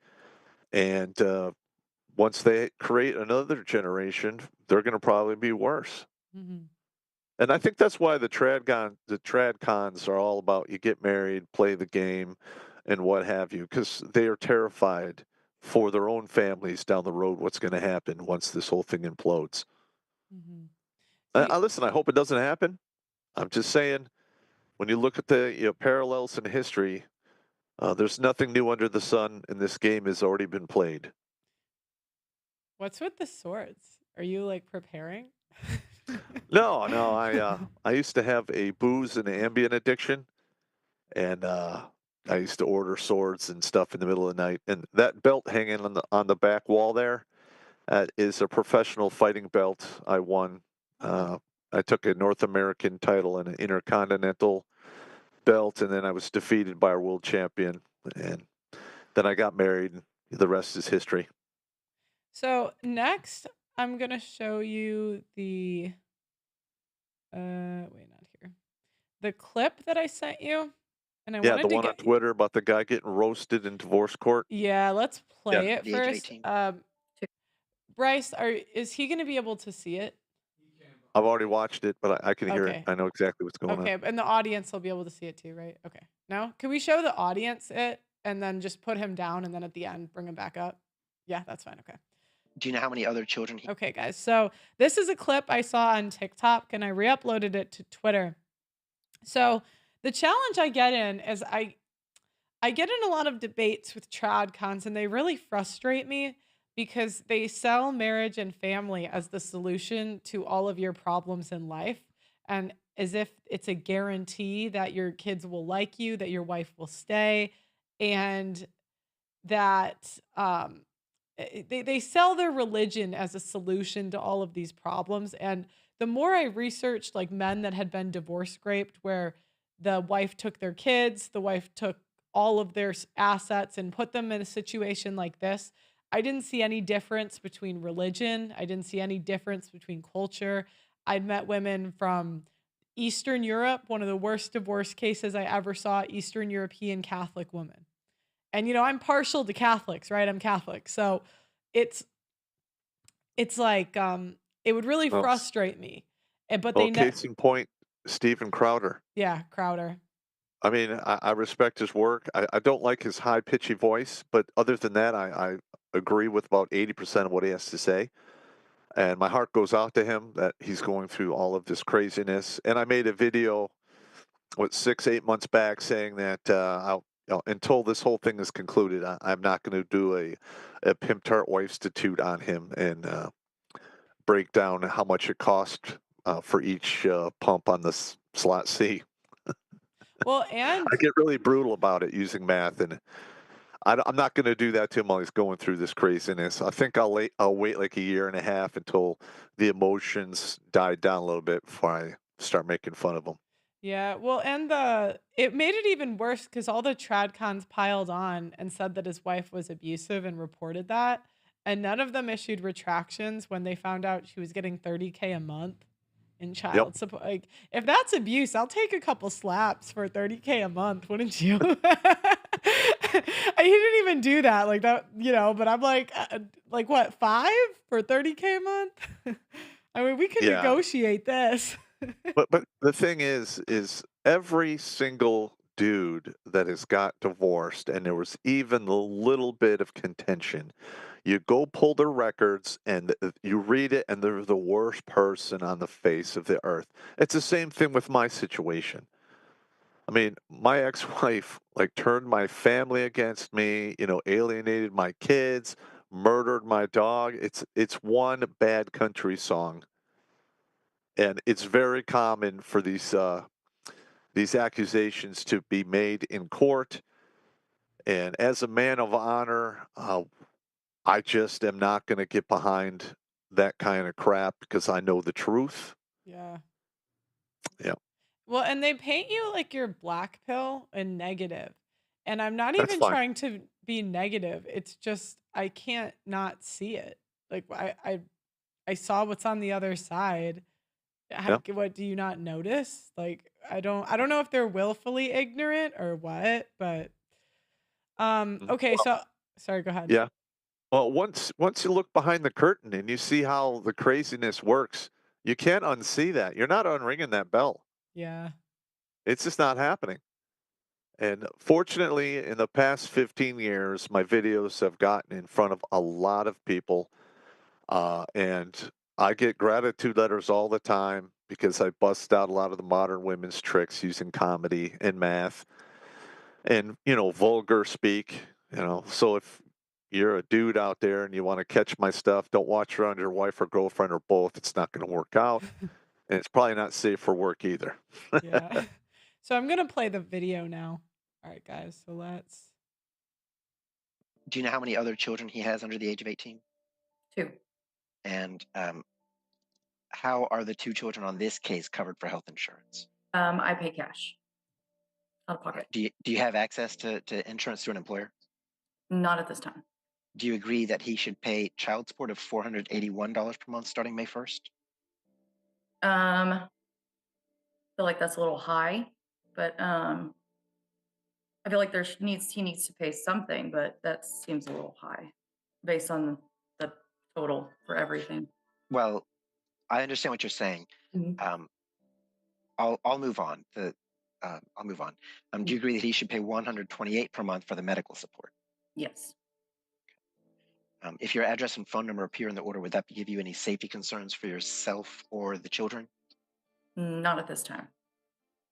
And once they create another generation, they're going to probably be worse. Mhm. And I think that's why the trad cons are all about you get married, play the game, and what have you, because they are terrified for their own families down the road what's going to happen once this whole thing implodes. Mhm. So you Listen, I hope it doesn't happen. I'm just saying, when you look at the parallels in history, there's nothing new under the sun, and this game has already been played. what's with the swords? Are you like preparing? No, I used to have a booze and Ambien addiction, and I used to order swords and stuff in the middle of the night. And that belt hanging on the back wall there is a professional fighting belt I won. I took a North American title and an Intercontinental belt, and then I was defeated by our world champion. And then I got married, and the rest is history. So next, I'm gonna show you the wait, not here. The clip that I sent you, and I Yeah, the wanted to one on get Twitter about the guy getting roasted in divorce court. yeah, let's Yeah. play it The age of first. 18. Bryce, is he gonna be able to see it? I've already watched it, but I can hear it. Okay. I know exactly what's going on. Okay, and the audience will be able to see it too, right? Okay. No? Can we show the audience it and then just put him down and then at the end bring him back up? Yeah, that's fine. Okay. Do you know how many other children he Okay, guys. So this is a clip I saw on TikTok and I re-uploaded it to Twitter. So the challenge I get in is I get in a lot of debates with trad cons and they really frustrate me because they sell marriage and family as the solution to all of your problems in life, and as if it's a guarantee that your kids will like you, that your wife will stay, and that they sell their religion as a solution to all of these problems. And the more I researched like men that had been divorce raped, where the wife took their kids, the wife took all of their assets and put them in a situation like this, I didn't see any difference between religion. I didn't see any difference between culture. I'd met women from Eastern Europe, one of the worst divorce cases I ever saw, Eastern European Catholic woman. And I'm partial to Catholics, right? I'm Catholic. So it's it's like it would really Well, frustrate me. But well, they case in point, Steven Crowder. yeah, Crowder. I mean, I respect his work. I don't like his high pitchy voice, but other than that, I agree with about 80% of what he has to say. And my heart goes out to him that he's going through all of this craziness. And I made a video, 6, 8 months back, saying that until this whole thing is concluded, I'm not going to do a Pimp Tart Institute on him and break down how much it cost for each pump on this slot C. Well, and I get really brutal about it using math, and I'm not going to do that to him while he's going through this craziness. I think I'll wait like a year and a half until the emotions die down a little bit before I start making fun of him. yeah, well, and it made it even worse because all the tradcons piled on and said that his wife was abusive and reported that, and none of them issued retractions when they found out she was getting $30K a month in Yep. child support. Like, if that's abuse, I'll take a couple slaps for $30K a month, wouldn't you? He didn't even do that, like that, but I'm like what, 5 for $30K a month? I mean, we could Yeah. negotiate this. But the thing is every single dude that has got divorced, and there was even a little bit of contention, you go pull their records and you read it, and they're the worst person on the face of the earth. It's the same thing with my situation. I mean, my ex-wife turned my family against me, alienated my kids, murdered my dog. It's one bad country song, and it's very common for these accusations to be made in court. And as a man of honor, I just am not going to get behind that kind of crap because I know the truth. Yeah. Yeah, Well, and they paint you like you're black pill and negative. And I'm not that's even fine. trying to be negative. It's just I can't not see it. Like I saw what's on the other side. Yeah. What do you not notice? Like I don't know if they're willfully ignorant or what, but okay, so sorry, go ahead. Yeah. Well, once you look behind the curtain and you see how the craziness works, you can't unsee that. You're not unringing that bell. Yeah. It's just not happening. And fortunately, in the past 15 years, my videos have gotten in front of a lot of people. And I get gratitude letters all the time because I bust out a lot of the modern women's tricks using comedy and math and, vulgar speak. So if you're a dude out there and you want to catch my stuff, don't watch around your wife or girlfriend or both. It's not going to work out. And it's probably not safe for work either. Yeah. So I'm gonna play the video now. All right, guys. So let's. Do you know how many other children he has under the age of 18? 2. And how are the 2 children on this case covered for health insurance? I pay cash out of pocket. Do you have access to insurance through an employer? Not at this time. Do you agree that he should pay child support of $481 per month starting May 1st? I feel like that's a little high, but I feel like he needs to pay something, but that seems a little high based on the total for everything. Well, I understand what you're saying. Mhm. I'll move on. I'll move on. Do you agree that he should pay $128 per month for the medical support? Yes. If your address and phone number appear in the order, would that give you any safety concerns for yourself or the children? Not at this time.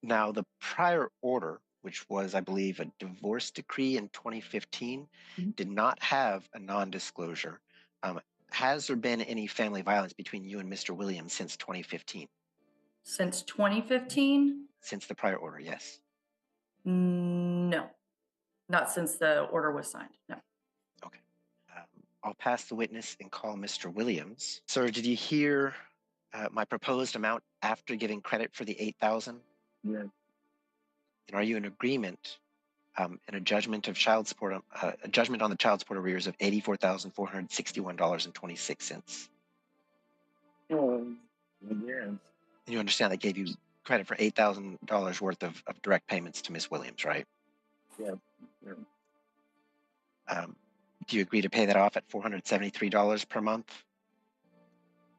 Now, the prior order, which was, I believe, a divorce decree in 2015, did not have a non-disclosure Has there been any family violence between you and Mr. Williams since 2015? Since 2015? Since the prior order, yes. No, not since the order was signed. No. Okay. I'll pass the witness and call Mr. Williams. Sir, did you hear my proposed amount after giving credit for the $8,000? Yes. And are you in agreement in a judgment of child support, a judgment on the child support arrears of $84,461.26? Yes. And you understand they gave you credit for $8,000 worth of direct payments to Miss Williams, right? Yes. Yes. Do you agree to pay that off at $473 per month?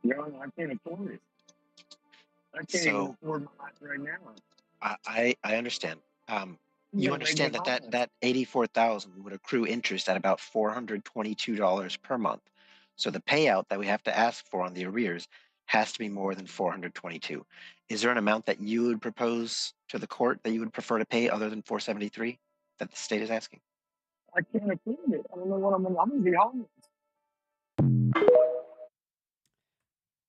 No, I can't afford it. I can't even afford my life right now. I understand. You understand that $84,000 would accrue interest at about $422 per month. So the payout that we have to ask for on the arrears has to be more than $422. Is there an amount that you would propose to the court that you would prefer to pay other than $473 that the state is asking? I can't afford it. I don't know what I'm gonna be homeless.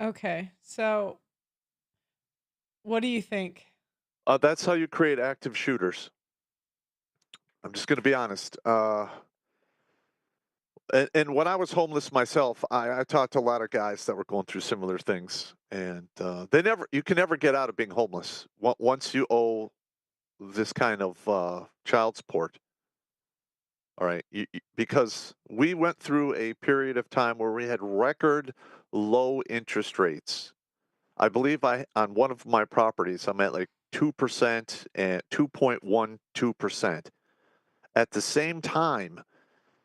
Okay, so what do you think? That's how you create active shooters. I'm just going to be honest. And when I was homeless myself, I talked to a lot of guys that were going through similar things, and you can never get out of being homeless once you owe this kind of child support. All right, because we went through a period of time where we had record low interest rates. I believe on one of my properties, I'm at like 2% and 2.12%. At the same time,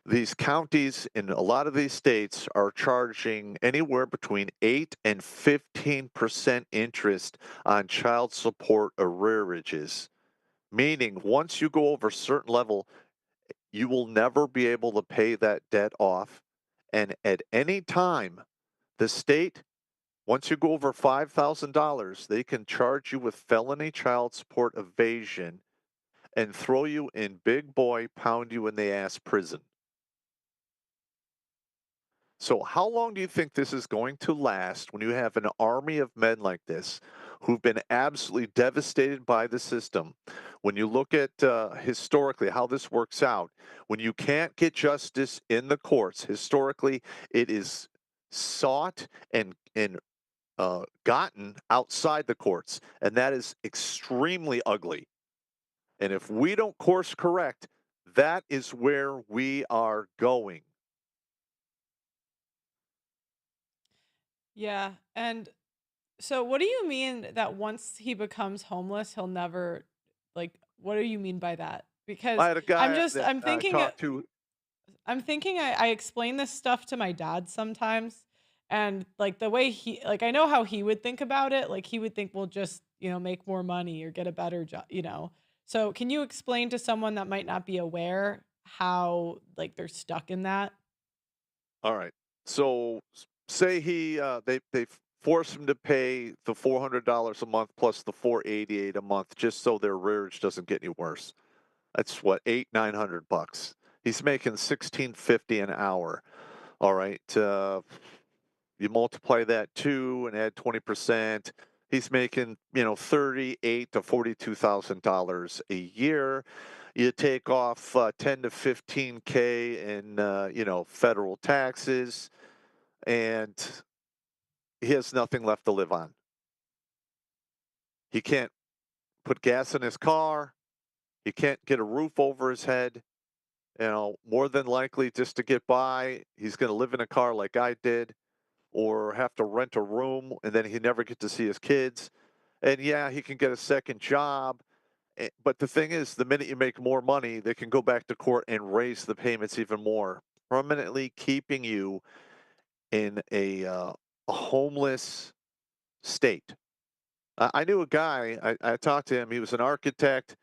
these counties in a lot of these states are charging anywhere between 8 and 15% interest on child support arrearages, meaning once you go over a certain level, you will never be able to pay that debt off. And at any time, the state, once you go over $5,000, they can charge you with felony child support evasion and throw you in big boy, pound you in the ass prison. So how long do you think this is going to last when you have an army of men like this who've been absolutely devastated by the system? When you look at historically how this works out, when you can't get justice in the courts, historically it is sought and gotten outside the courts, and that is extremely ugly. And if we don't course correct, that is where we are going. Yeah, and so what do you mean that once he becomes homeless, he'll never what do you mean by that? Because I had a guy that I'm I thinking talked to. I explain this stuff to my dad sometimes, and like the way I know how he would think about it. Like he would think we'll just, make more money or get a better job. So can you explain to someone that might not be aware how they're stuck in that? All right. So say they force him to pay the $400 a month plus the $488 a month just so their rearage doesn't get any worse. That's what, $900. He's making $16.50 an hour. All right. You multiply that 2 and add 20%. He's making, $38,000 to $42,000 a year. You take off 10 to 15K in, federal taxes, and he has nothing left to live on. He can't put gas in his car. He can't get a roof over his head. More than likely, just to get by, he's going to live in a car like I did, or have to rent a room, and then he never get to see his kids. And yeah, he can get a second job. But the thing is, the minute you make more money, they can go back to court and raise the payments even more, permanently keeping you in a homeless state. I knew a guy, I talked to him, he was an architect,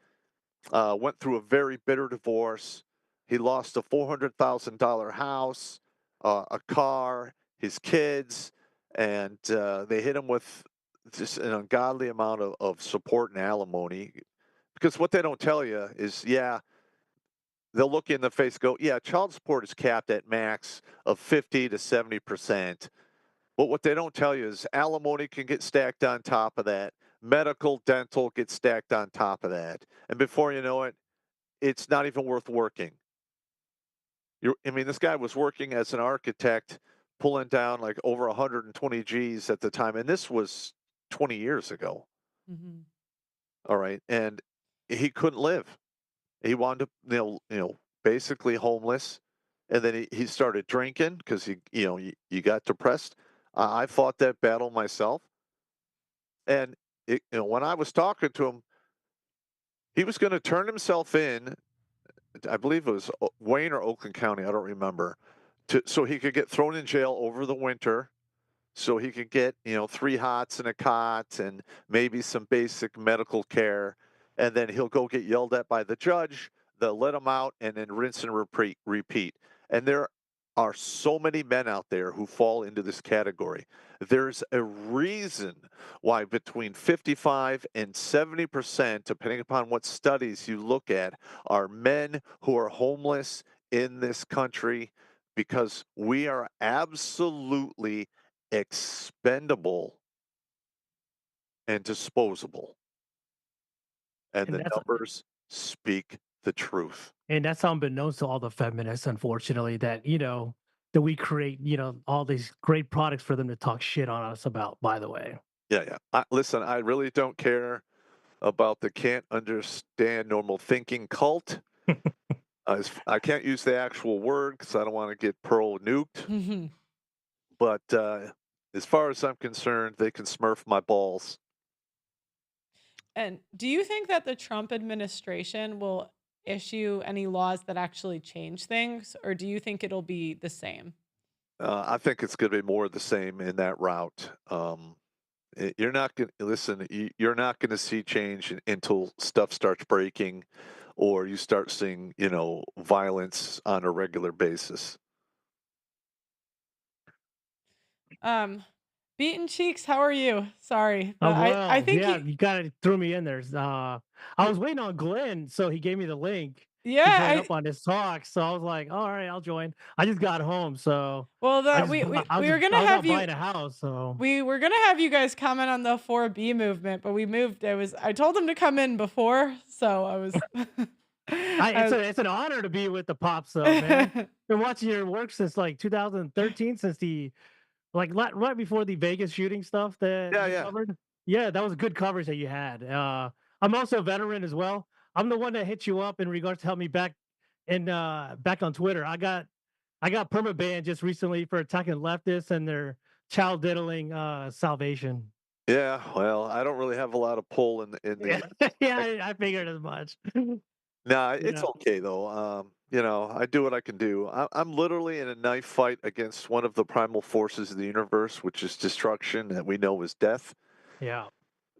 went through a very bitter divorce. He lost a $400,000 house, a car, his kids, and they hit him with just an ungodly amount of support and alimony. Because what they don't tell you is, yeah, they'll look you in the face and go, yeah, child support is capped at max of 50 to 70%. But what they don't tell you is alimony can get stacked on top of that. Medical, dental gets stacked on top of that. And before you know it, it's not even worth working. I mean, this guy was working as an architect, pulling down like over 120 G's at the time. And this was 20 years ago. Mm-hmm. All right. And he couldn't live. He wound up, basically homeless. And then he started drinking because you got depressed. I fought that battle myself. And when I was talking to him, he was going to turn himself in. I believe it was Wayne or Oakland County. I don't remember. So he could get thrown in jail over the winter. So he could get 3 hots and a cot and maybe some basic medical care. And then he'll go get yelled at by the judge. They'll let him out and then rinse and repeat. And there are so many men out there who fall into this category. There's a reason why between 55 and 70%, depending upon what studies you look at, are men who are homeless in this country because we are absolutely expendable and disposable. And the numbers speak the truth. And that's unbeknownst to all the feminists, unfortunately, that, that we create, all these great products for them to talk shit on us about, by the way. Yeah. Listen, I really don't care about the can't understand normal thinking cult. I can't use the actual word because I don't want to get Pearl nuked. Mm-hmm. But as far as I'm concerned, they can smurf my balls. And do you think that the Trump administration will issue any laws that actually change things, or do you think it'll be the same? I think it's going to be more of the same in that route. You're not going to listen. You're not going to see change until stuff starts breaking, or you start seeing violence on a regular basis. Beaten Cheeks, how are you? Sorry, Oh, but well, I think yeah, you kind of threw me in there. I was waiting on Glenn, so he gave me the link to join yeah, up on this talk. So I was like, all right, I'll join. I just got home, so well, I that just, bu- we were I gonna was have out you. buying a house, so We were gonna have you guys comment on the 4B movement, but we moved. I told them to come in before, so I was. it's an honor to be with the Pops, though, man. Been watching your work since like 2013, since the right before the Vegas shooting stuff that you Yeah. covered. Yeah, that was good coverage that you had. I'm also a veteran as well. I'm the one that hit you up in regards to help me back back on Twitter. I got permabanned just recently for attacking leftists and their child diddling salvation. Yeah, well, I don't really have a lot of pull in Yeah, the. yeah, I figured as much. No, it's Yeah. okay though. I do what I can do. I'm literally in a knife fight against one of the primal forces of the universe, which is destruction, that we know is death, Yeah.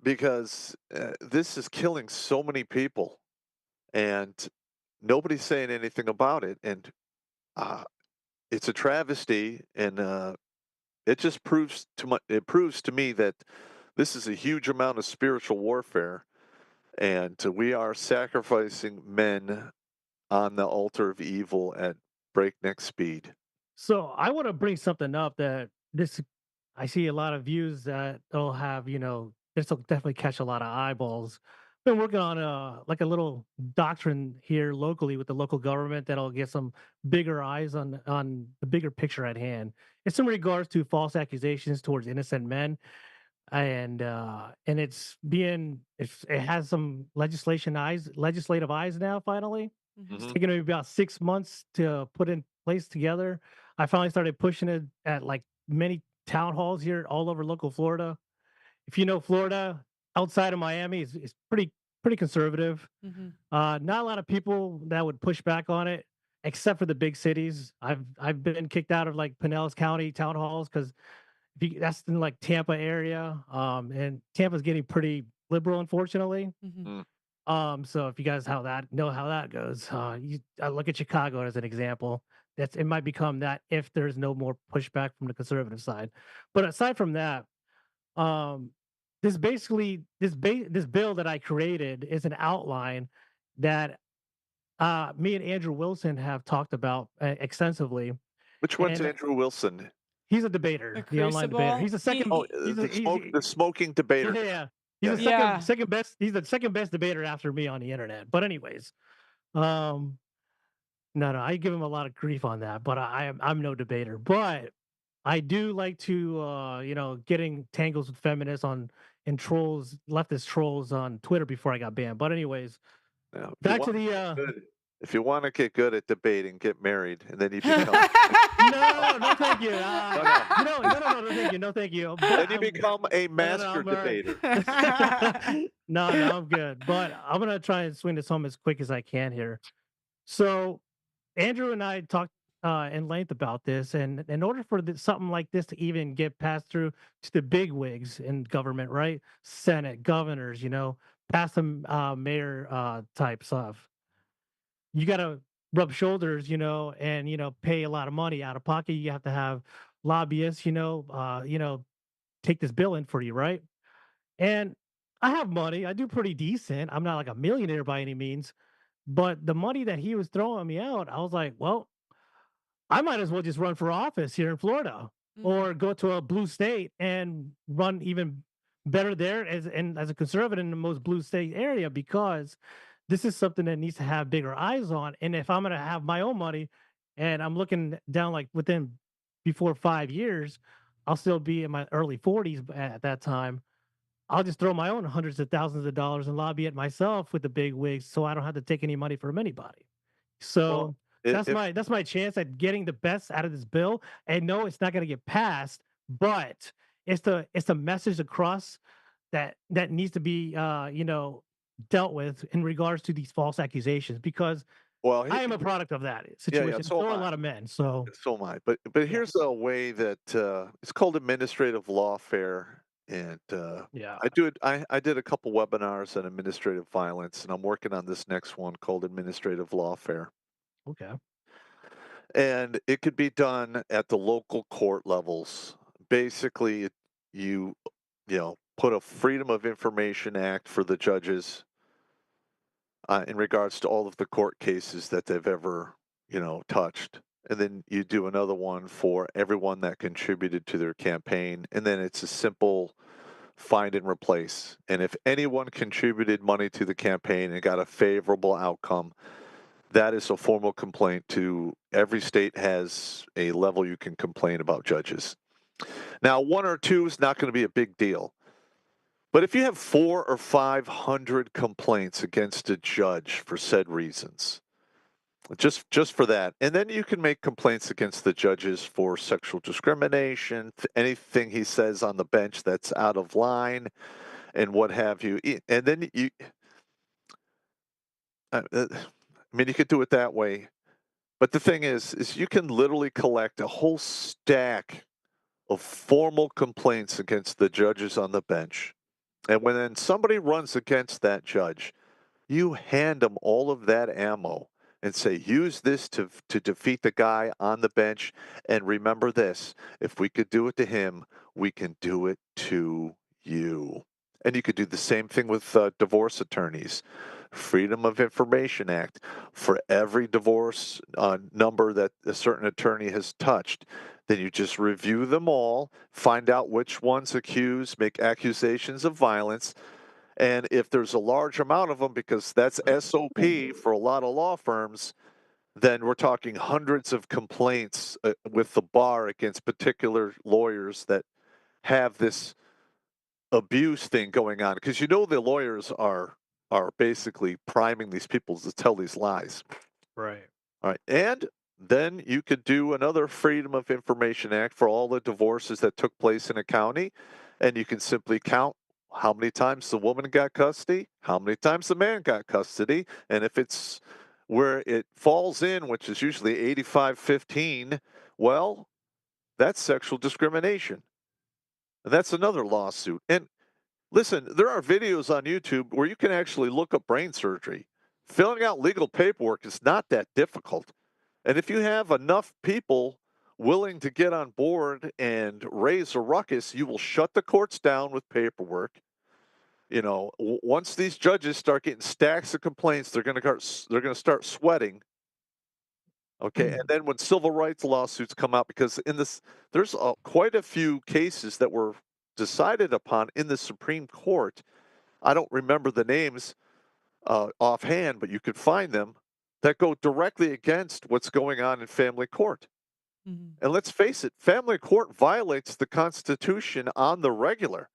because this is killing so many people, and nobody's saying anything about it. And uh, it's a travesty, and it just it proves to me that this is a huge amount of spiritual warfare, and we are sacrificing men on the altar of evil at breakneck speed. So I want to bring something up that this I see a lot of views that they'll have, this will definitely catch a lot of eyeballs. Been working on a little doctrine here locally with the local government that'll get some bigger eyes on the bigger picture at hand. It's in regards to false accusations towards innocent men, and it has some legislative eyes now. Finally, it's Mhm. Mhm. taken me about 6 months to put in place together. I finally started pushing it at like many town halls here all over local Florida. If you know Florida, outside of Miami is pretty conservative. Mhm. Not a lot of people that would push back on it, except for the big cities. I've been kicked out of like Pinellas County town halls because that's in like Tampa area, and Tampa's getting pretty liberal, unfortunately. Mhm. Mm. So if you guys know how that goes, I look at Chicago as an example. It might become that if there's no more pushback from the conservative side. But aside from that, um, this bill that I created is an outline that me and Andrew Wilson have talked about extensively, Which one's and Andrew Wilson? he's a The debater, the online debater. Crucible. He's the second. Oh, He's a, the smoking debater. yeah. He's Yeah, the yeah. Yeah. second best. He's the second best debater after me on the internet. But anyways, um, no, I give him a lot of grief on that. But I'm no debater. But I do like to, getting tangles with feminists and trolls, leftist trolls on Twitter before I got banned. But anyways, Now, back to the. if you want to get good at debating, get married, and then you become. No, thank you. No, thank you. No, thank you. Then you become a master debater. No, I'm good. But I'm gonna try and swing this home as quick as I can here. So, Andrew and I talked in length about this, and in order for something like this to even get passed through to the big wigs in government, right? Senate, governors, past some mayor type stuff, you got to rub shoulders, and pay a lot of money out of pocket. You have to have lobbyists, take this bill in for you, right? And I have money. I do pretty decent. I'm not like a millionaire by any means, but the money that he was throwing me out, I was like, well, I might as well just run for office here in Florida or go to a blue state and run even better there as a conservative in the most blue state area, because this is something that needs to have bigger eyes on. And if I'm going to have my own money and I'm looking down like before 5 years, I'll still be in my early 40s at that time. I'll just throw my own hundreds of thousands of dollars and lobby it myself with the big wigs, so I don't have to take any money from anybody. So that's my chance at getting the best out of this bill. And no, it's not going to get passed, but it's the message across that needs to be dealt with in regards to these false accusations, because I am a product of that situation. so So are am a lot of men. So am I. But here's a way that it's called administrative lawfare, and yeah, I did a couple webinars on administrative violence, and I'm working on this next one called administrative lawfare. Okay. And it could be done at the local court levels. Basically, you put a Freedom of Information Act for the judges in regards to all of the court cases that they've ever, touched. And then you do another one for everyone that contributed to their campaign. And then it's a simple find and replace. And if anyone contributed money to the campaign and got a favorable outcome, that is a formal complaint to every state has a level you can complain about judges. Now, 1 or 2 is not going to be a big deal. But if you have 400 or 500 complaints against a judge for said reasons, just for that, and then you can make complaints against the judges for sexual discrimination, anything he says on the bench that's out of line, and what have you. And then you could do it that way. But the thing is you can literally collect a whole stack of formal complaints against the judges on the bench. And when then somebody runs against that judge, you hand them all of that ammo and say, use this to defeat the guy on the bench. And remember this, if we could do it to him, we can do it to you. And you could do the same thing with divorce attorneys. Freedom of Information Act. For every divorce number that a certain attorney has touched, then you just review them all, find out which ones accuse, make accusations of violence. And if there's a large amount of them, because that's SOP for a lot of law firms, then we're talking hundreds of complaints with the bar against particular lawyers that have this abuse thing going on. Because the lawyers are basically priming these people to tell these lies. Right. All right. And then you could do another Freedom of Information Act for all the divorces that took place in a county, and you can simply count how many times the woman got custody, how many times the man got custody, and if it's where it falls in, which is usually 85-15, well, that's sexual discrimination. And that's another lawsuit. And listen, there are videos on YouTube where you can actually look up brain surgery. Filling out legal paperwork is not that difficult. And if you have enough people willing to get on board and raise a ruckus, you will shut the courts down with paperwork. You know, once these judges start getting stacks of complaints, they're going to start sweating. Okay, and then when civil rights lawsuits come out, because there's quite a few cases that were decided upon in the Supreme Court. I don't remember the names offhand, but you could find them that go directly against what's going on in family court. And let's face it, family court violates the Constitution on the regular.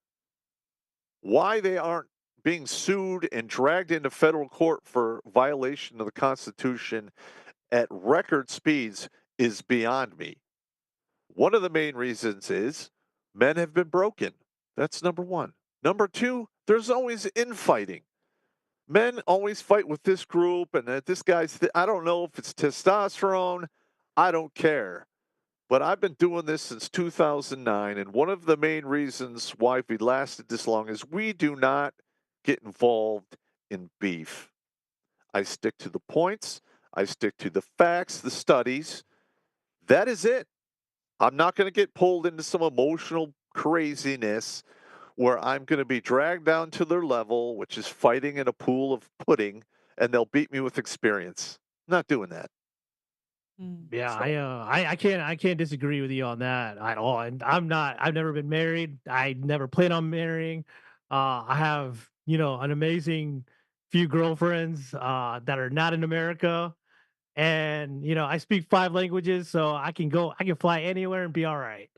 Why they aren't being sued and dragged into federal court for violation of the Constitution at record speeds is beyond me. One of the main reasons is men have been broken. That's number one. Number two, there's always infighting. Men always fight with this group, and this guy's, I don't know if it's testosterone, I don't care. But I've been doing this since 2009, and one of the main reasons why we lasted this long is we do not get involved in beef. I stick to the points, I stick to the facts, the studies. That is it. I'm not going to get pulled into some emotional craziness where I'm going to be dragged down to their level, which is fighting in a pool of pudding, and they'll beat me with experience. I'm not doing that. Yeah, I can't disagree with you on that at all. And I've never been married. I never plan on marrying. I have, an amazing few girlfriends that are not in America. And, I speak 5 languages, so I can fly anywhere and be all right.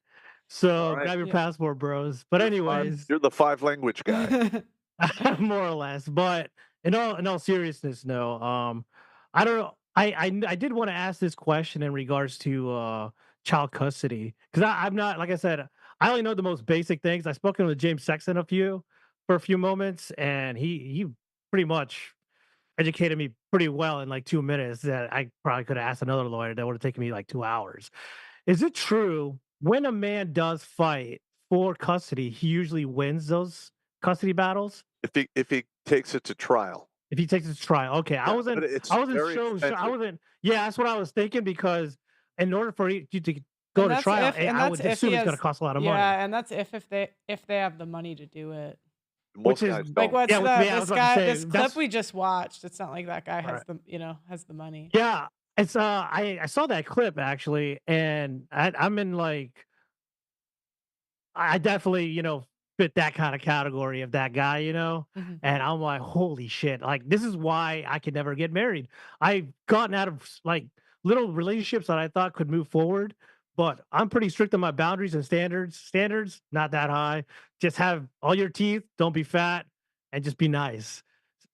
So right. grab your Yeah. passport, bros. But anyways, You're the 5 language guy. more or less. But in all seriousness, no. I don't know. I did want to ask this question in regards to child custody, because I'm not, like I said, I only know the most basic things. I've spoken with James Sexton for a few moments, and he pretty much educated me pretty well in like 2 minutes that I probably could have asked another lawyer that would have taken me like 2 hours. Is it true when a man does fight for custody, he usually wins those custody battles? If he takes it to trial. If he takes it to trial, okay. Yeah, but it's I wasn't very so sure. I expensive. wasn't. Yeah, that's what I was thinking, because in order for you to go And to that's trial, if, and I that's would if assume he it's going has, to cost a lot of money. yeah, and that's if they have the money to do it. Most Which is guys Like don't. what's yeah. With me, I was this about to guy, say this clip that's we just watched? It's not like that guy has right. has the money. Yeah, it's I saw that clip actually, and I'm in like I definitely, fit that kind of category of that guy. Mhm. And I'm like, holy shit. Like, this is why I could never get married. I've gotten out of like little relationships that I thought could move forward, but I'm pretty strict on my boundaries and standards. Standards, not that high. Just have all your teeth, don't be fat, and just be nice.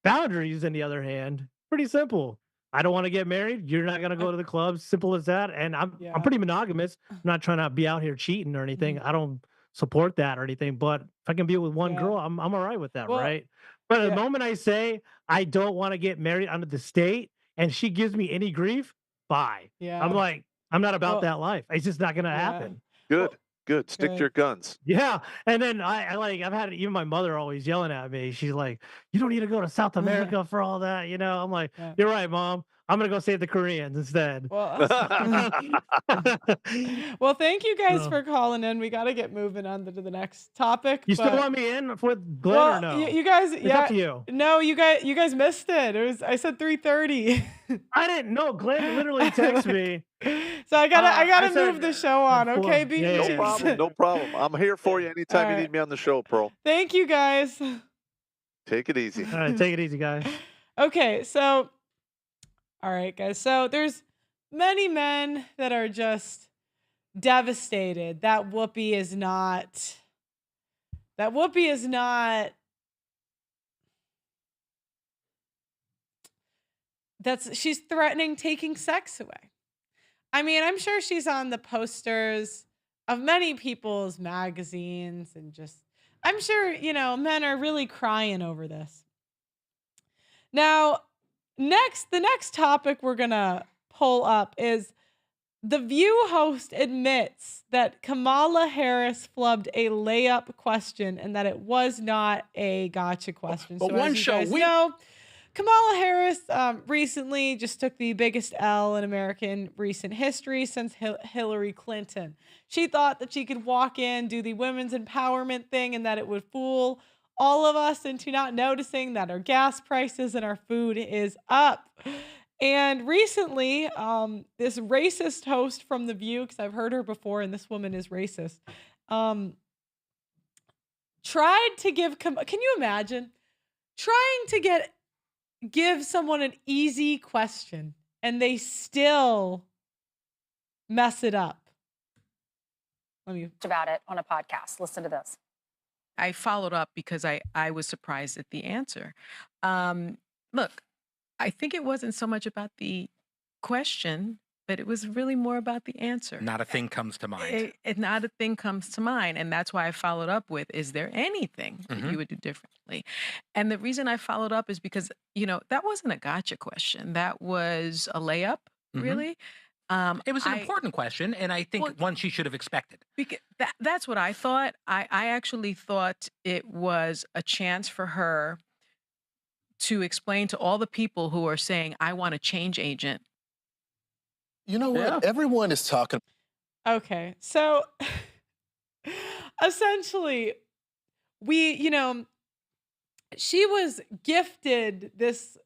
Boundaries, on the other hand, pretty simple. I don't want to get married. You're not gonna I, go to the clubs. Simple as that. And I'm yeah. pretty monogamous. I'm not trying to be out here cheating or anything. Mhm. I don't support that or anything. But if I can be with one Yeah. girl, I'm all right with that, Well, right? But the yeah. moment I say I don't want to get married under the state and she gives me any grief, bye. I'm Yeah. like, I'm not about Well, that life. It's just not gonna yeah. happen. Good, Well, good. Stick to your good. guns. Yeah, and then I like I've had even my mother always yelling at me. She's like, "You don't need to go to South America for all that," I'm like, Yeah. "You're right, mom. I'm gonna go save the Koreans instead." Well, well, thank you guys So, for calling in. We got to get moving on to the next topic, you still but want me in with Glenn or well, no? you guys, It's yeah, up to you. no, you guys missed it. I said 3:30. I didn't know. Glenn literally texted me. So I gotta said move the show on, okay, before. Yeah, No Beaches? problem. No problem. I'm here for you All anytime you right. need me on the show, Pearl. Thank you guys. Take it easy. All right, take it easy, guys. Okay, so all right, guys. So there's many men that are just devastated that Whoopi is not. She's threatening taking sex away. I mean, I'm sure she's on the posters of many people's magazines and just, I'm sure, men are really crying over this. Now, the next topic we're going to pull up is The View host admits that Kamala Harris flubbed a layup question and that it was not a gotcha question. But So one as you show guys know, Kamala Harris recently just took the biggest L in American recent history since Hillary Clinton. She thought that she could walk in, do the women's empowerment thing, and that it would fool all of us into not noticing that our gas prices and our food is up. And recently, this racist host from The View, because I've heard her before, and this woman is racist, tried to can you imagine trying to give someone an easy question and they still mess it up? About it on a podcast. Listen to this. I followed up because I was surprised at the answer. Look, I think it wasn't so much about the question, but it was really more about the answer. Not a thing comes to mind. Not a thing comes to mind. And that's why I followed up with, is there anything that you would do differently? And the reason I followed up is because, that wasn't a gotcha question. That was a layup, really. It was an important question, and I think one she should have expected. Because that's what I thought. I actually thought it was a chance for her to explain to all the people who are saying, I want a change agent. You know what? Everyone is talking. Okay, so essentially, she was gifted this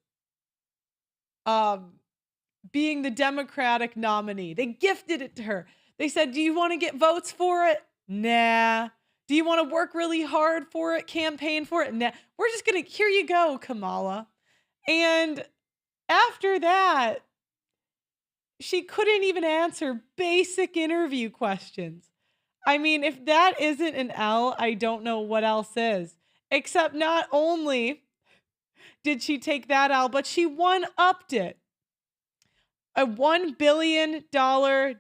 being the Democratic nominee. They gifted it to her. They said, do you want to get votes for it? Nah. Do you want to work really hard for it? Campaign for it? Nah. We're just going to, here you go, Kamala. And after that, she couldn't even answer basic interview questions. I mean, if that isn't an L, I don't know what else is. Except not only did she take that L, but she one-upped it. A $1 billion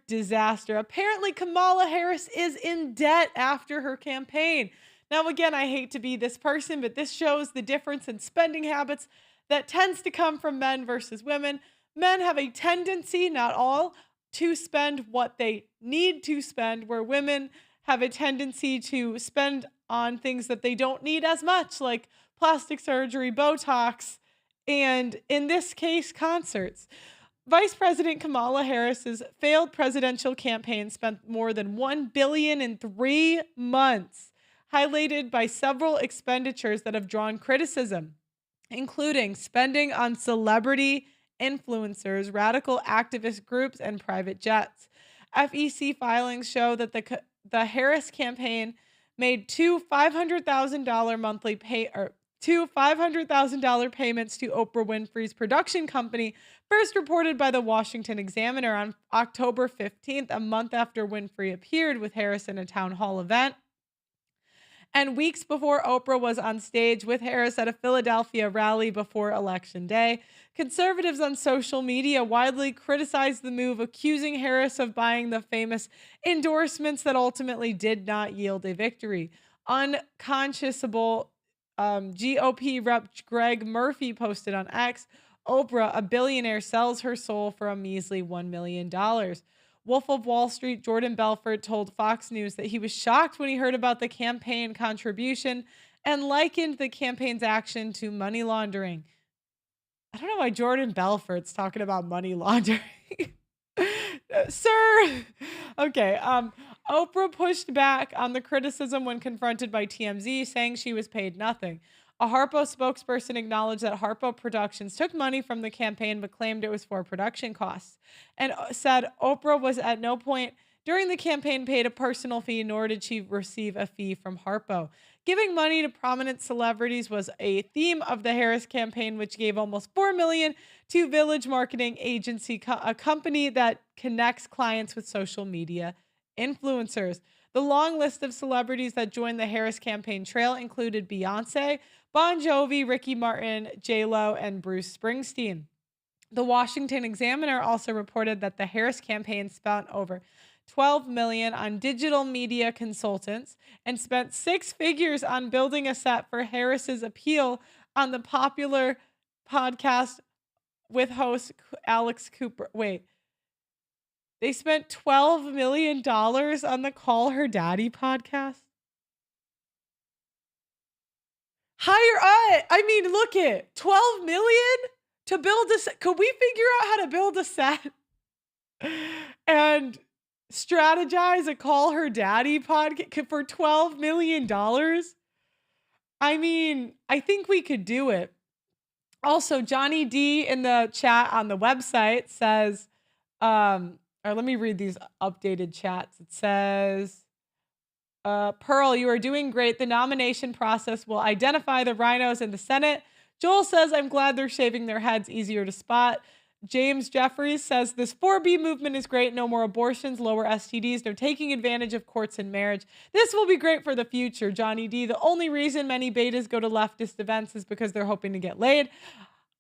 disaster. Apparently, Kamala Harris is in debt after her campaign. Now, again, I hate to be this person, but this shows the difference in spending habits that tends to come from men versus women. Men have a tendency, not all, to spend what they need to spend, where women have a tendency to spend on things that they don't need as much, like plastic surgery, Botox, and in this case, concerts. Vice President Kamala Harris's failed presidential campaign spent more than $1 billion in 3 months, highlighted by several expenditures that have drawn criticism, including spending on celebrity influencers, radical activist groups, and private jets. FEC filings show that the Harris campaign made two $500,000 monthly two $500,000 payments to Oprah Winfrey's production company, first reported by the Washington Examiner on October 15th, a month after Winfrey appeared with Harris in a town hall event. And weeks before Oprah was on stage with Harris at a Philadelphia rally before Election Day. Conservatives on social media widely criticized the move, accusing Harris of buying the famous endorsements that ultimately did not yield a victory. Unconscionable GOP Rep. Greg Murphy posted on X, Oprah, a billionaire, sells her soul for a measly $1 million. Wolf of Wall Street Jordan Belfort told Fox News that he was shocked when he heard about the campaign contribution and likened the campaign's action to money laundering. I don't know why Jordan Belfort's talking about money laundering. Sir. Okay. Oprah pushed back on the criticism when confronted by TMZ, saying she was paid nothing. A Harpo spokesperson acknowledged that Harpo Productions took money from the campaign but claimed it was for production costs, and said Oprah was at no point during the campaign paid a personal fee, nor did she receive a fee from Harpo. Giving money to prominent celebrities was a theme of the Harris campaign, which gave almost $4 million to Village Marketing Agency, a company that connects clients with social media influencers. The long list of celebrities that joined the Harris campaign trail included Beyonce, Bon Jovi, Ricky Martin, J-Lo, and Bruce Springsteen. The Washington Examiner also reported that the Harris campaign spent over $12 million on digital media consultants and spent 6 figures on building a set for Harris's appeal on the popular podcast with host Alex Cooper. Wait, they spent $12 million on the Call Her Daddy podcast? I mean, look it, $12 million to build a set. Could we figure out how to build a set and strategize a Call Her Daddy podcast for $12 million? I mean, I think we could do it. Also, Johnny D in the chat on the website says, or let me read these updated chats. It says, Pearl, you are doing great. The nomination process will identify the rhinos in the Senate. Joel says, I'm glad they're shaving their heads, easier to spot. James Jeffries says, this 4B movement is great. No more abortions, lower STDs, no taking advantage of courts and marriage. This will be great for the future. Johnny D, the only reason many betas go to leftist events is because they're hoping to get laid.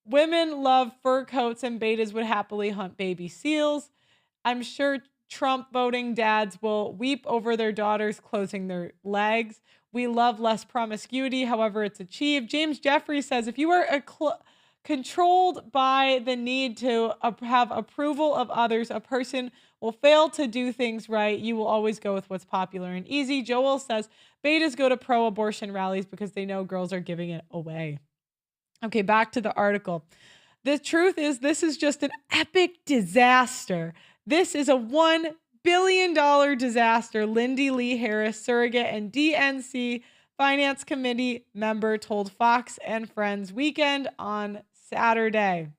Women love fur coats and betas would happily hunt baby seals. I'm sure Trump voting dads will weep over their daughters closing their legs. We love less promiscuity, however it's achieved. James Jeffrey says, if you are controlled by the need to have approval of others, a person will fail to do things right. You will always go with what's popular and easy. Joel says, betas go to pro-abortion rallies because they know girls are giving it away. Okay, back to the article. The truth is, this is just an epic disaster. This is a $1 billion disaster, Lindy Lee Harris, surrogate and DNC Finance Committee member, told Fox and Friends Weekend on Saturday.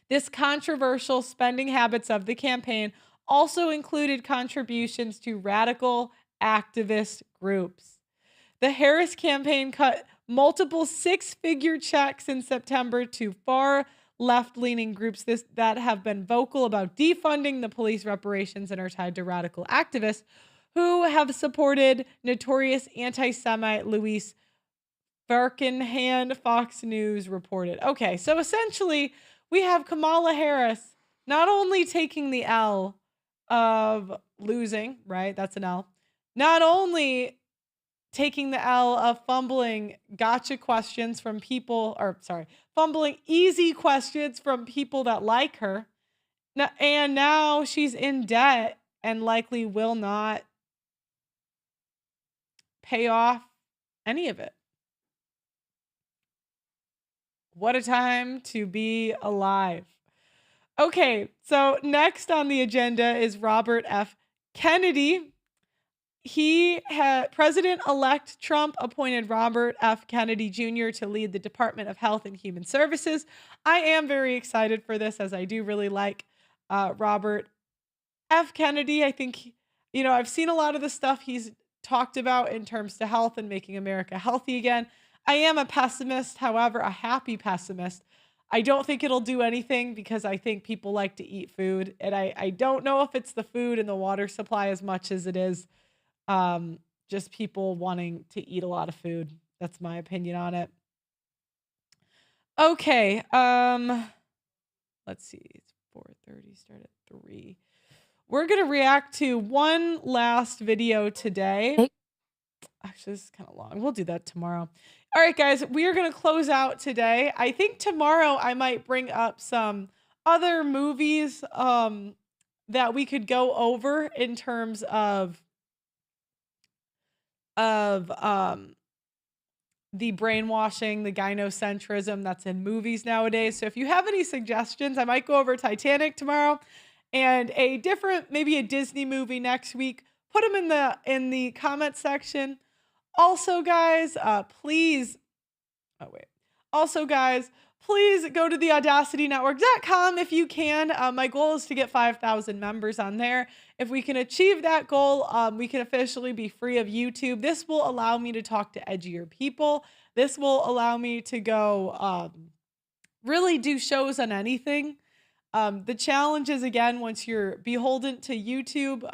This controversial spending habits of the campaign also included contributions to radical activist groups. The Harris campaign cut multiple six-figure checks in September to far left-leaning groups that have been vocal about defunding the police reparations and are tied to radical activists who have supported notorious anti-Semite Louis Farrakhan, Fox News reported. Okay, so essentially we have Kamala Harris not only taking the L of losing, right? That's an L. Not only taking the L of fumbling gotcha questions from people, fumbling easy questions from people that like her. And now she's in debt and likely will not pay off any of it. What a time to be alive. Okay, so next on the agenda is Robert F. Kennedy. President-elect Trump appointed Robert F. Kennedy Jr. to lead the Department of Health and Human Services. I am very excited for this, as I do really like Robert F. Kennedy. I think, I've seen a lot of the stuff he's talked about in terms to health and making America healthy again. I am a pessimist, however, a happy pessimist. I don't think it'll do anything because I think people like to eat food. And I don't know if it's the food and the water supply as much as it is just people wanting to eat a lot of food. That's my opinion on it. Okay. Let's see. It's 4:30, start at 3. We're going to react to one last video today. Actually, this is kind of long. We'll do that tomorrow. All right, guys, we are going to close out today. I think tomorrow I might bring up some other movies that we could go over in terms of the brainwashing, the gynocentrism that's in movies nowadays. So if you have any suggestions, I might go over Titanic tomorrow and a different, maybe a Disney movie next week. Put them in the comment section. Also, guys, please go to the audacitynetwork.com if you can. My goal is to get 5,000 members on there. If we can achieve that goal, we can officially be free of YouTube. This will allow me to talk to edgier people. This will allow me to go really do shows on anything. The challenge is, again, once you're beholden to YouTube,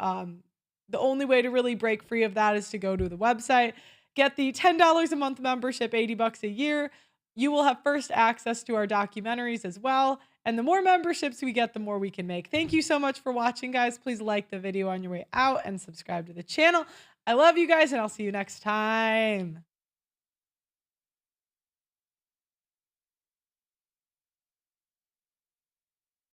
the only way to really break free of that is to go to the website, get the $10 a month membership, $80 a year. You will have first access to our documentaries as well. And the more memberships we get, the more we can make. Thank you so much for watching, guys. Please like the video on your way out and subscribe to the channel. I love you guys, and I'll see you next time.